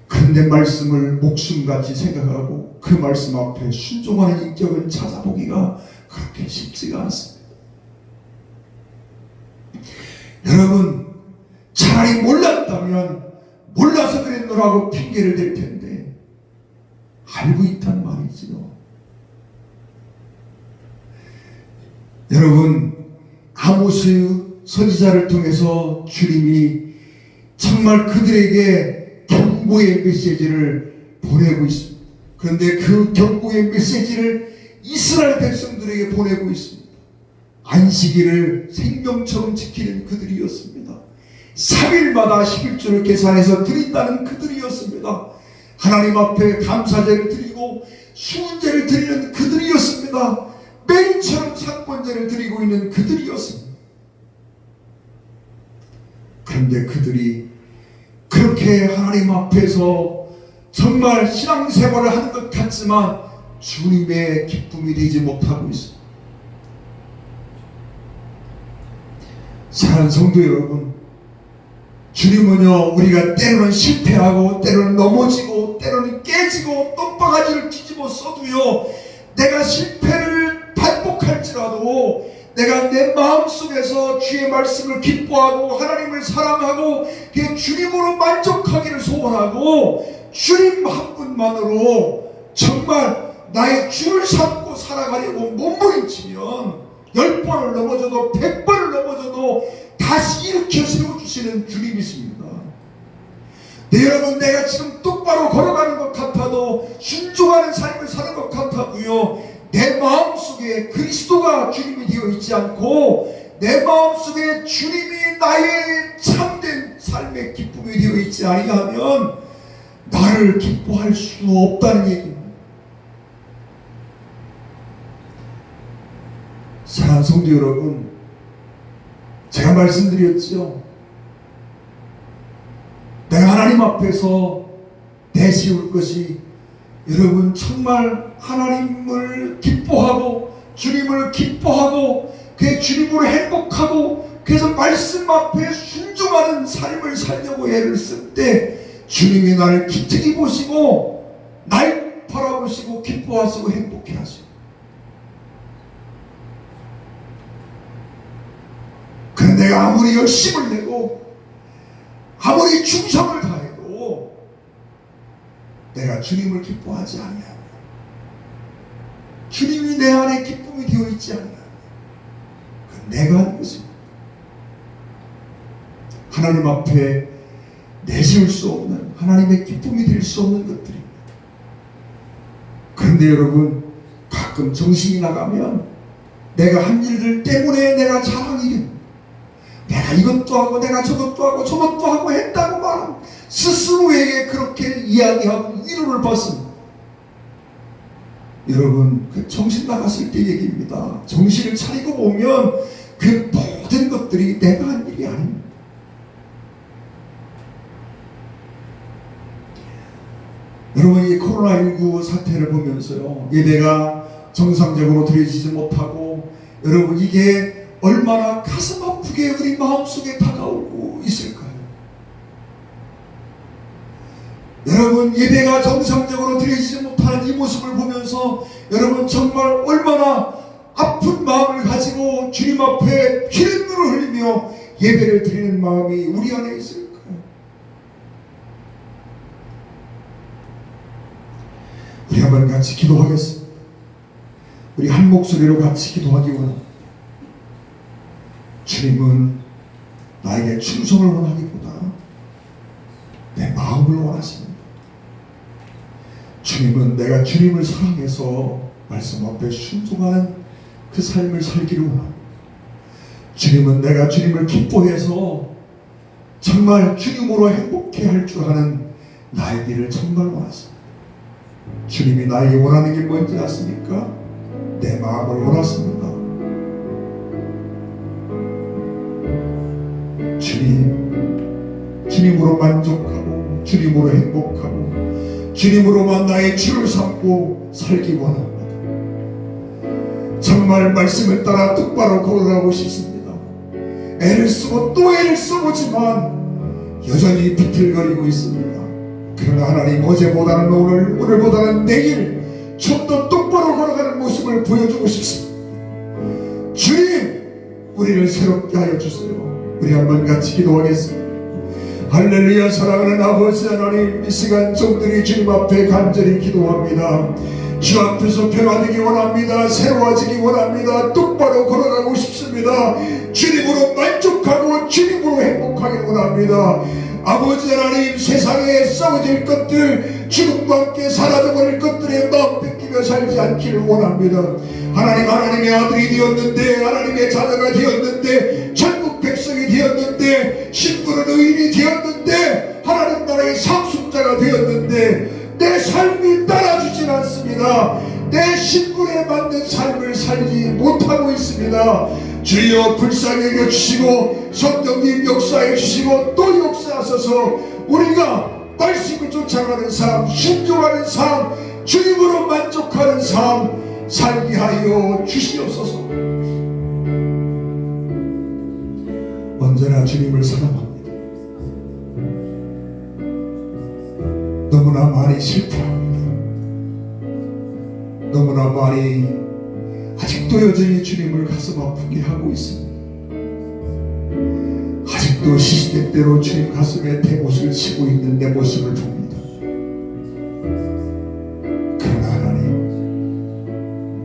그런데 말씀을 목숨같이 생각하고 그 말씀 앞에 순종하는 인격을 찾아보기가 그렇게 쉽지가 않습니다. 여러분 차라리 몰랐다면 몰라서 그랬노라고 핑계를 댈 텐데 알고 있단 말이지요. 여러분 아모스 선지자를 통해서 주님이 정말 그들에게 경고의 메시지를 보내고 있습니다. 그런데 그 경고의 메시지를 이스라엘 백성들에게 보내고 있습니다. 안식일을 생명처럼 지키는 그들이었습니다. 3일마다 11조를 계산해서 드린다는 그들이었습니다. 하나님 앞에 감사제를 드리고 수문제를 드리는 그들이었습니다. 매일처럼 상권제를 드리고 있는 그들이었습니다. 그런데 그들이 그렇게 하나님 앞에서 정말 신앙생활을 하는 것 같지만 주님의 기쁨이 되지 못하고 있습니다. 사랑하는 성도 여러분, 주님은요 우리가 때로는 실패하고 때로는 넘어지고 때로는 깨지고 똥바가지를 뒤집어 써도요 내가 실패를 반복할지라도 내가 내 마음속에서 주의 말씀을 기뻐하고 하나님을 사랑하고 그 주님으로 만족하기를 소원하고 주님 한 분만으로 정말 나의 주를 삼고 살아가려고 몸부림치면 10번을 넘어져도 100번을 넘어져도 다시 일으켜 세워주시는 주님이십니다. 네, 여러분 내가 지금 똑바로 걸어가는 것 같아도 순종하는 삶을 사는 것 같아도요 내 마음속에 그리스도가 주님이 되어 있지 않고 내 마음속에 주님이 나의 참된 삶의 기쁨이 되어 있지 아니하면 나를 기뻐할 수 없다는 얘기입니다. 사랑하는 성도 여러분, 제가 말씀드렸죠. 내가 하나님 앞에서 내세울 것이 여러분 정말 하나님을 기뻐하고 주님을 기뻐하고 그 주님으로 행복하고 그래서 말씀 앞에 순종하는 삶을 살려고 애를 쓸 때 주님이 나를 기특히 보시고 날 바라보시고 기뻐하시고 행복해 하시고, 그런데 내가 아무리 열심을 내고 아무리 충성을 다해도 내가 주님을 기뻐하지 아니하면, 주님이 내 안에 기쁨이 되어 있지 아니하면 그건 내가 하는 것입니다. 하나님 앞에 내세울 수 없는, 하나님의 기쁨이 될 수 없는 것들입니다. 그런데 여러분 가끔 정신이 나가면 내가 한 일들 때문에 내가 자랑이 됩니다. 내가 이것도 하고 내가 저것도 하고 저것도 하고 했다고 막 스스로에게 그렇게 이야기하고 위로를 받습니다. 여러분, 그 정신 나갔을 때 얘기입니다. 정신을 차리고 보면 그 모든 것들이 내가 한 일이 아닙니다. 여러분, 이 코로나19 사태를 보면서요, 예배가 정상적으로 드려지지 못하고, 여러분, 이게 얼마나 가슴 아프게 우리 마음속에 다가오고 있을까요? 여러분, 예배가 정상적으로 드려지지 못하는 이 모습을 보면서 여러분 정말 얼마나 아픈 마음을 가지고 주님 앞에 피눈물을 흘리며 예배를 드리는 마음이 우리 안에 있을까요? 우리 한번 같이 기도하겠습니다. 우리 한 목소리로 같이 기도하기 원합니다. 주님은 나에게 충성을 원하기보다 내 마음을 원하십니다. 주님은 내가 주님을 사랑해서 말씀 앞에 순종하는 그 삶을 살기를 원합니다. 주님은 내가 주님을 기뻐해서 정말 주님으로 행복해 할 줄 아는 나의 길을 정말 원하십니다. 주님이 나에게 원하는 게 뭔지 아십니까? 내 마음을 원하십니다. 주님으로 만족하고 주님으로 행복하고 주님으로만 나의 주를 삼고 살기 원합니다. 정말 말씀을 따라 똑바로 걸어가고 싶습니다. 애를 쓰고 또 애를 써보지만 여전히 비틀거리고 있습니다. 그러나 하나님, 어제보다는 오늘보다는 내일 좀 더 똑바로 걸어가는 모습을 보여주고 싶습니다. 주님, 우리를 새롭게 하여 주세요. 우리 한번 같이 기도하겠습니다. 할렐루야. 사랑하는 아버지 하나님, 이 시간 종들이 주님 앞에 간절히 기도합니다. 주 앞에서 변화되기 원합니다. 새로워지기 원합니다. 똑바로 걸어가고 싶습니다. 주님으로 만족하고 주님으로 행복하기 원합니다. 아버지 하나님, 세상에 썩어질 것들, 죽음과 함께 사라져버릴 것들에 마음 뺏기며 살지 않기를 원합니다. 하나님의 아들이 되었는데, 하나님의 자녀가 되었는데, 천국 백성이 되었는데, 신부는 의인이 되었는데, 하나님 나라의 상속자가 되었는데 내 삶이 따라주진 않습니다. 내 신분에 맞는 삶을 살지 못하고 있습니다. 주여 불쌍히 여겨주시고 성령님 역사해 주시고 또 역사하셔서 우리가 말씀을 쫓아가는 삶, 순종하는 삶, 주님으로 만족하는 삶 살게 하여 주시옵소서. 언제나 주님을 사랑합니다. 너무나 많이 실패합니다. 너무나 많이 아직도 여전히 주님을 가슴 아프게 하고 있습니다. 아직도 시시때때로 주님 가슴에 대못을 치고 있는 내 모습을 봅니다. 그러나 하나님,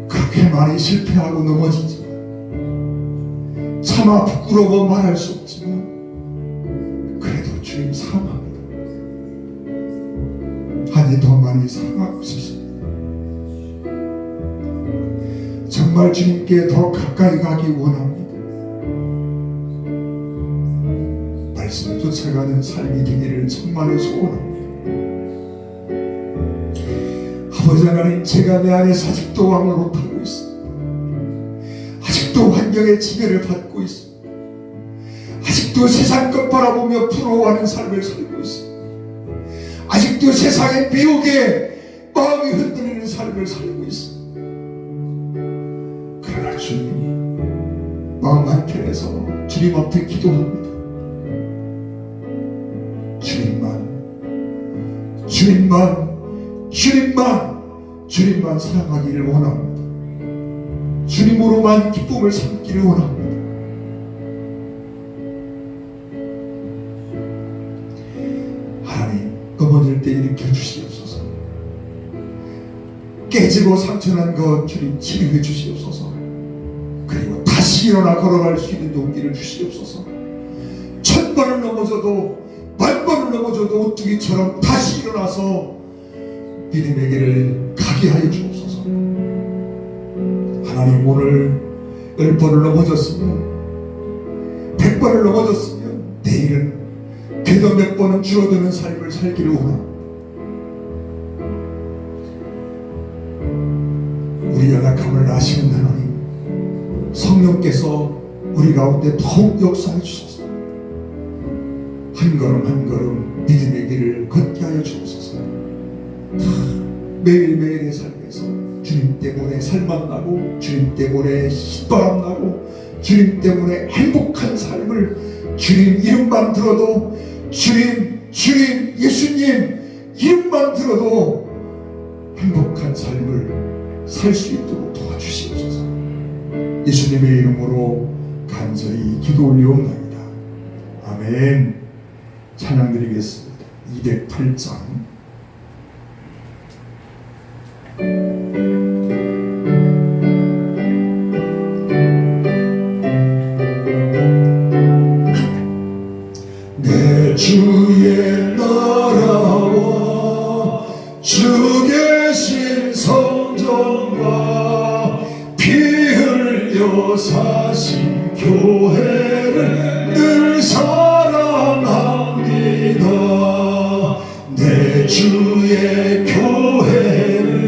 그렇게 많이 실패하고 넘어지지만, 차마 부끄러워 말할 수 없지만 그래도 주님 사랑합니다. 아니, 더 많이 사랑하고 싶습니다. 정말 주님께 더 가까이 가기 원합니다. 말씀을 쫓아가는 삶이 되기를 정말로 소원합니다. 아버지 하나님, 제가 내 안에서 아직도 왕을 못하고 있습니다. 아직도 환경의 지배를 받고 있습니다. 아직도 세상 것 바라보며 부러워하는 삶을 살고 있습니다. 아직도 세상의 미혹에 마음이 흔들리는 삶을 살고 있습니다. 그러나 주님이 마음 한켠에서 주님 앞에 기도합니다. 주님만 사랑하기를 원합니다. 주님으로만 기쁨을 삼기를 원합니다. 하나님, 넘어질 때 일으켜 주시옵소서. 깨지고 상처난 것 주님 치료해 주시옵소서. 그리고 다시 일어나 걸어갈 수 있는 용기를 주시옵소서. 1000번을 넘어져도 10,000번을 넘어져도 오뚜기처럼 다시 일어나서 믿음의 길을 가게 하여 주옵소서. 하나님, 오늘 10번을 넘어졌으면 100번 번을 넘어졌으면 내일은 그래도 몇 번은 줄어드는 삶을 살기를 원합니다. 우리 연약함을 아시는 하나님, 성령께서 우리 가운데 더욱 역사해 주소서. 한 걸음 한 걸음 믿음의 길을 걷게 하여 주옵소서. 매일매일의 삶에서 주님 때문에 살만 나고, 주님 때문에 신바람 나고, 주님 때문에 행복한 삶을, 주님 이름만 들어도, 주님 예수님 이름만 들어도 행복한 삶을 살 수 있도록 도와주시옵소서. 예수님의 이름으로 간절히 기도 올리옵나이다. 아멘. 찬양 드리겠습니다. 208장. 내 주의 나라와 주 계신 성전과 피 흘려 사신 교회를 늘 사랑합니다. 내 주의 교회는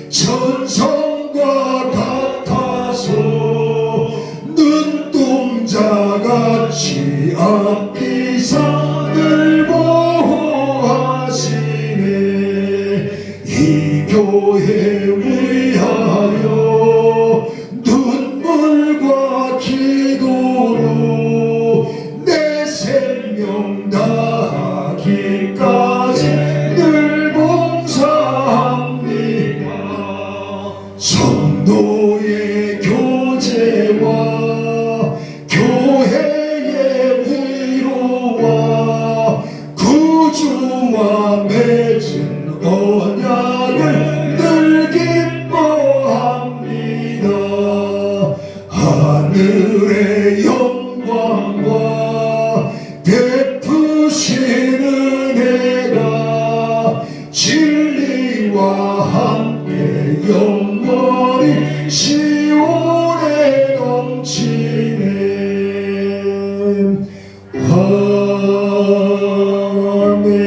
천성과 같아서 눈동자같이 아끼사 늘 보호하시네. 이 교회 위하여 눈물과 기도로 내 생명 다하기까지 늘 봉사합니다. 성도의 교제와 교회의 위로와 구주와 맺은 언약을 늘 기뻐합니다. 하늘의 영광과 베푸신 은혜가 진리와 함께 영원히 시온에 넘치네. 아멘.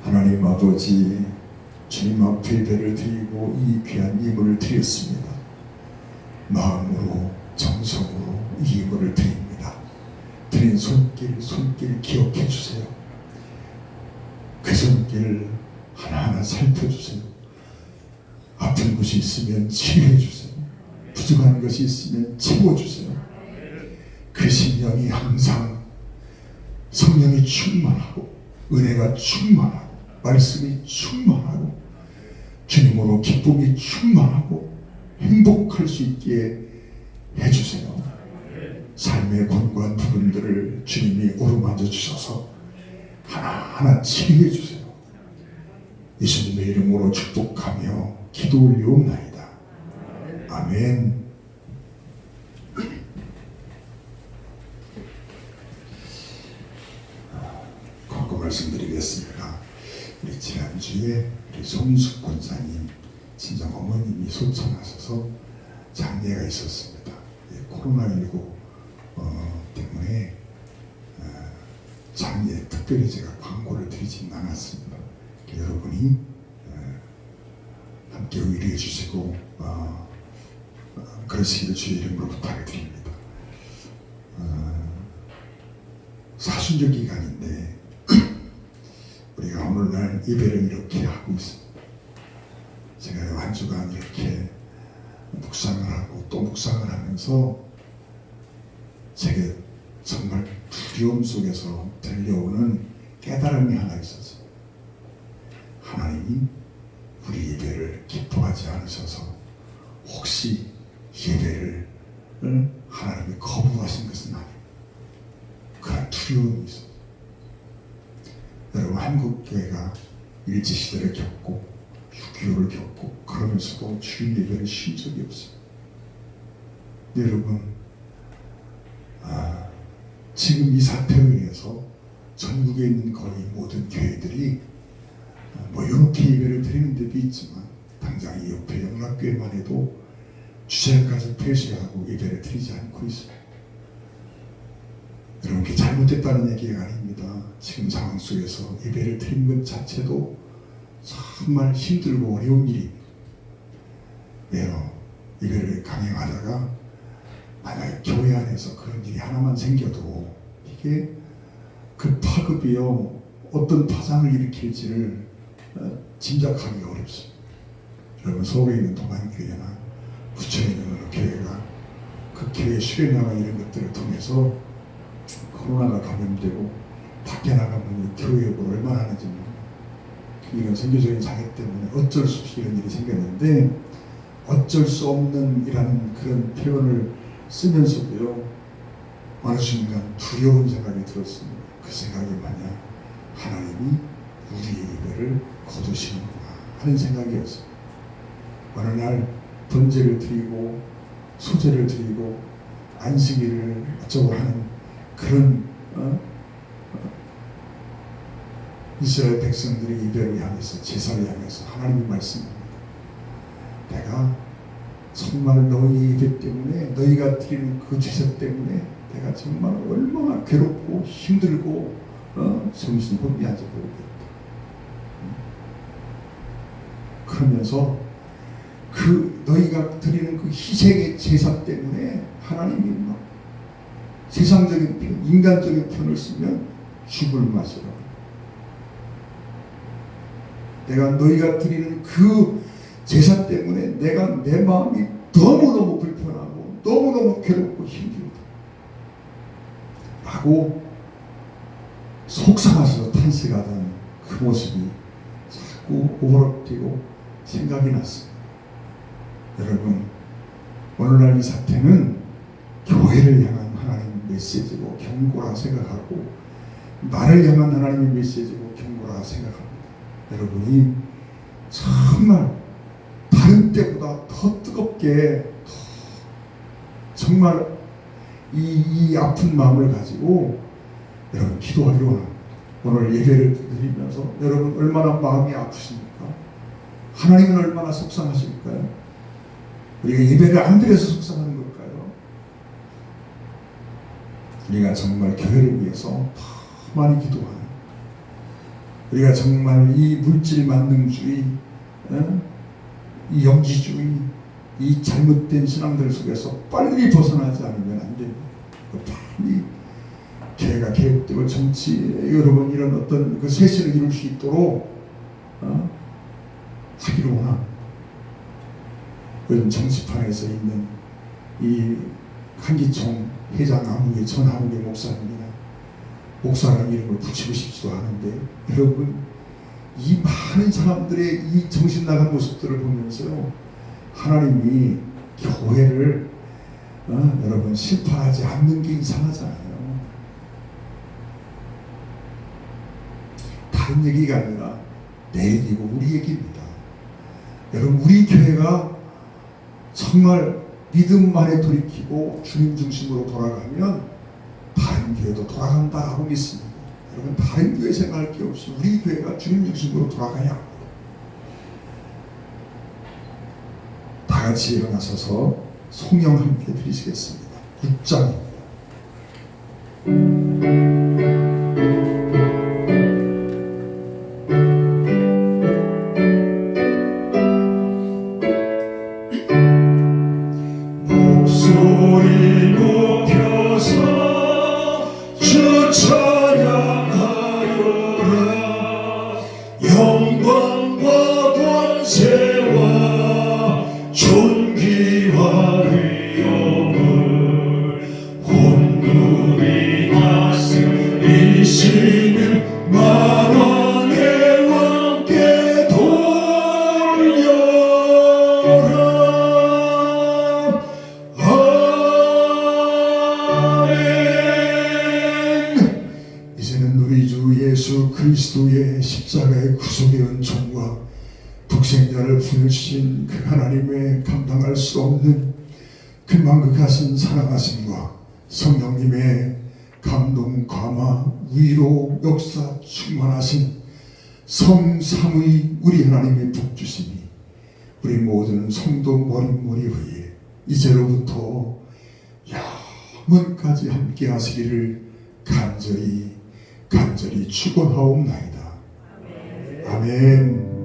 하나님 아버지, 주님 앞에 예배를 드리고 이 귀한 예물을 드렸습니다. 마음으로 정성으로 이 예물을 드립니다. 드린 손길 기억해 주세요. 그 손길 하나하나 살펴주세요. 아픈 곳이 있으면 치유해 주세요. 부족한 것이 있으면 채워주세요. 그 심령이 항상 성령이 충만하고, 은혜가 충만하고, 말씀이 충만하고, 주님으로 기쁨이 충만하고 행복할 수 있게 해주세요. 삶의 권고한 부분들을 주님이 오르마져 주셔서 하나하나 치유해 주세요. 예수님의 이름으로 축복하며 기도 올리옵나이다. 아멘. 광고 말씀드리겠습니다. 우리 지난주에 우리 손숙 권사님 친정 어머님이 소천하셔서 장례가 있었습니다. 코로나19 때문에 장례 특별히 제가 광고를 드리진 않았습니다. 여러분이 함께 의뢰해 주시고 그러시기를 주의 이름으로 부탁을 드립니다. 사순절 기간인데 우리가 오늘날 예배를 이렇게 하고 있습니다. 제가 한 주간 이렇게 묵상을 하고 또 묵상을 하면서 제게 정말 두려움 속에서 들려오는 깨달음이 하나 있었어요. 하나님이 우리 예배를 기뻐하지 않으셔서 혹시 예배를 하나님이 거부하신 것은 아니고, 그런 두려움이 있어요. 여러분, 한국교회가 일제시대를 겪고 6.25를 겪고 그러면서도 주일 예배를 쉰 적이 없어요. 여러분, 지금 이 사태로 인해서 전국에 있는 거의 모든 교회들이 이렇게 예배를 드리는 데도 있지만, 당장 이 옆에 영락교회만 해도 주제까지 폐쇄하고 예배를 드리지 않고 있습니다. 여러분, 그게 잘못됐다는 얘기가 아닙니다. 지금 상황 속에서 예배를 드리는 것 자체도 정말 힘들고 어려운 일입니다. 왜요? 예배를 강행하다가 만약에 교회 안에서 그런 일이 하나만 생겨도 이게 그 파급이요 어떤 파장을 일으킬지를 짐작하기 어렵습니다. 여러분, 서울에 있는 동안교회나 부천에 있는 어느 교회가 그 교회 수련회나 이런 것들을 통해서 코로나가 감염되고 밖에 나가면 교회욕을 얼마나 하는지 이런 선교적인 장애 때문에 어쩔 수 없이 이런 일이 생겼는데, 어쩔 수 없는 이라는 그런 표현을 쓰면서도요 어느 순간 두려운 생각이 들었습니다. 그 생각이 뭐냐, 하나님이 우리의 예배를 거두시는구나 하는 생각이었어요. 어느 날 번제를 드리고 소제를 드리고 안식일을 어쩌고 하는 그런 이스라엘 백성들의 예배를 향해서, 제사를 향해서 하나님이 말씀합니다. 내가 정말 너희 예배 때문에, 너희가 드리는 그 제사 때문에 내가 정말 얼마나 괴롭고 힘들고 정신이 혼미한지 모르겠다. 그러면서 그 너희가 드리는 그 희생의 제사 때문에 하나님이 막 세상적인 편, 인간적인 편을 쓰면 죽을 맛이라. 내가 너희가 드리는 그 제사 때문에 내가 내 마음이 너무너무 불편하고 너무너무 괴롭고 힘들다 라고 속상하셔서 탄식하던 그 모습이 자꾸 오버락되고 생각이 났습니다. 여러분, 오늘날 이 사태는 교회를 향한 하나님의 메시지고 경고라 생각하고, 나를 향한 하나님의 메시지고 경고라 생각합니다. 여러분이 정말 다른 때보다 더 뜨겁게, 더 정말 이 아픈 마음을 가지고 여러분 기도하기로 합니다. 오늘 예배를 드리면서 여러분 얼마나 마음이 아프십니까? 하나님은 얼마나 속상하실까요? 우리가 예배를 안 드려서 속상한 걸까요? 우리가 정말 교회를 위해서 더 많이 기도하는, 우리가 정말 이 물질 만능주의, 이 영지주의, 이 잘못된 신앙들 속에서 빨리 벗어나지 않으면 안 됩니다. 빨리 교회가 개혁되고 정치, 여러분 이런 어떤 그 쇄신을 이룰 수 있도록 하기로 원합니다. 요즘 정치판에서 있는 이 한기총 회장 아무개 전 아무개 목사입니다. 목사라는 이름을 붙이고 싶지도 않은데, 여러분 이 많은 사람들의 이 정신 나간 모습들을 보면서요, 하나님이 교회를 여러분 심판하지 않는 게 이상하잖아요. 다른 얘기가 아니라 내 얘기고 우리 얘기입니다. 여러분, 우리 교회가 정말 믿음만에 돌이키고 주님 중심으로 돌아가면 다른 교회도 돌아간다고 믿습니다. 여러분, 다른 교회 생각할 게 없이 우리 교회가 주님 중심으로 돌아가야 합니다. 다 같이 일어나서서 성령 함께 드리시겠습니다. 6장입니다. 목소리 높여서 주 찬양하여라. 영광과 권세와 존귀와 위엄을 온누리 다스리시는 만왕의 왕께 돌려라. 예수 그리스도의 십자가의 구속의 은총과 독생자를 부르신 그 하나님의 감당할 수 없는 그 만극하신 사랑하심과 성령님의 감동, 감화, 위로, 역사 충만하신 성삼위 우리 하나님의 복주심이 우리 모든 성도 머릿머리 위에 이제로부터 영원까지 함께 하시기를 간절히 축원하옵나이다. 아멘.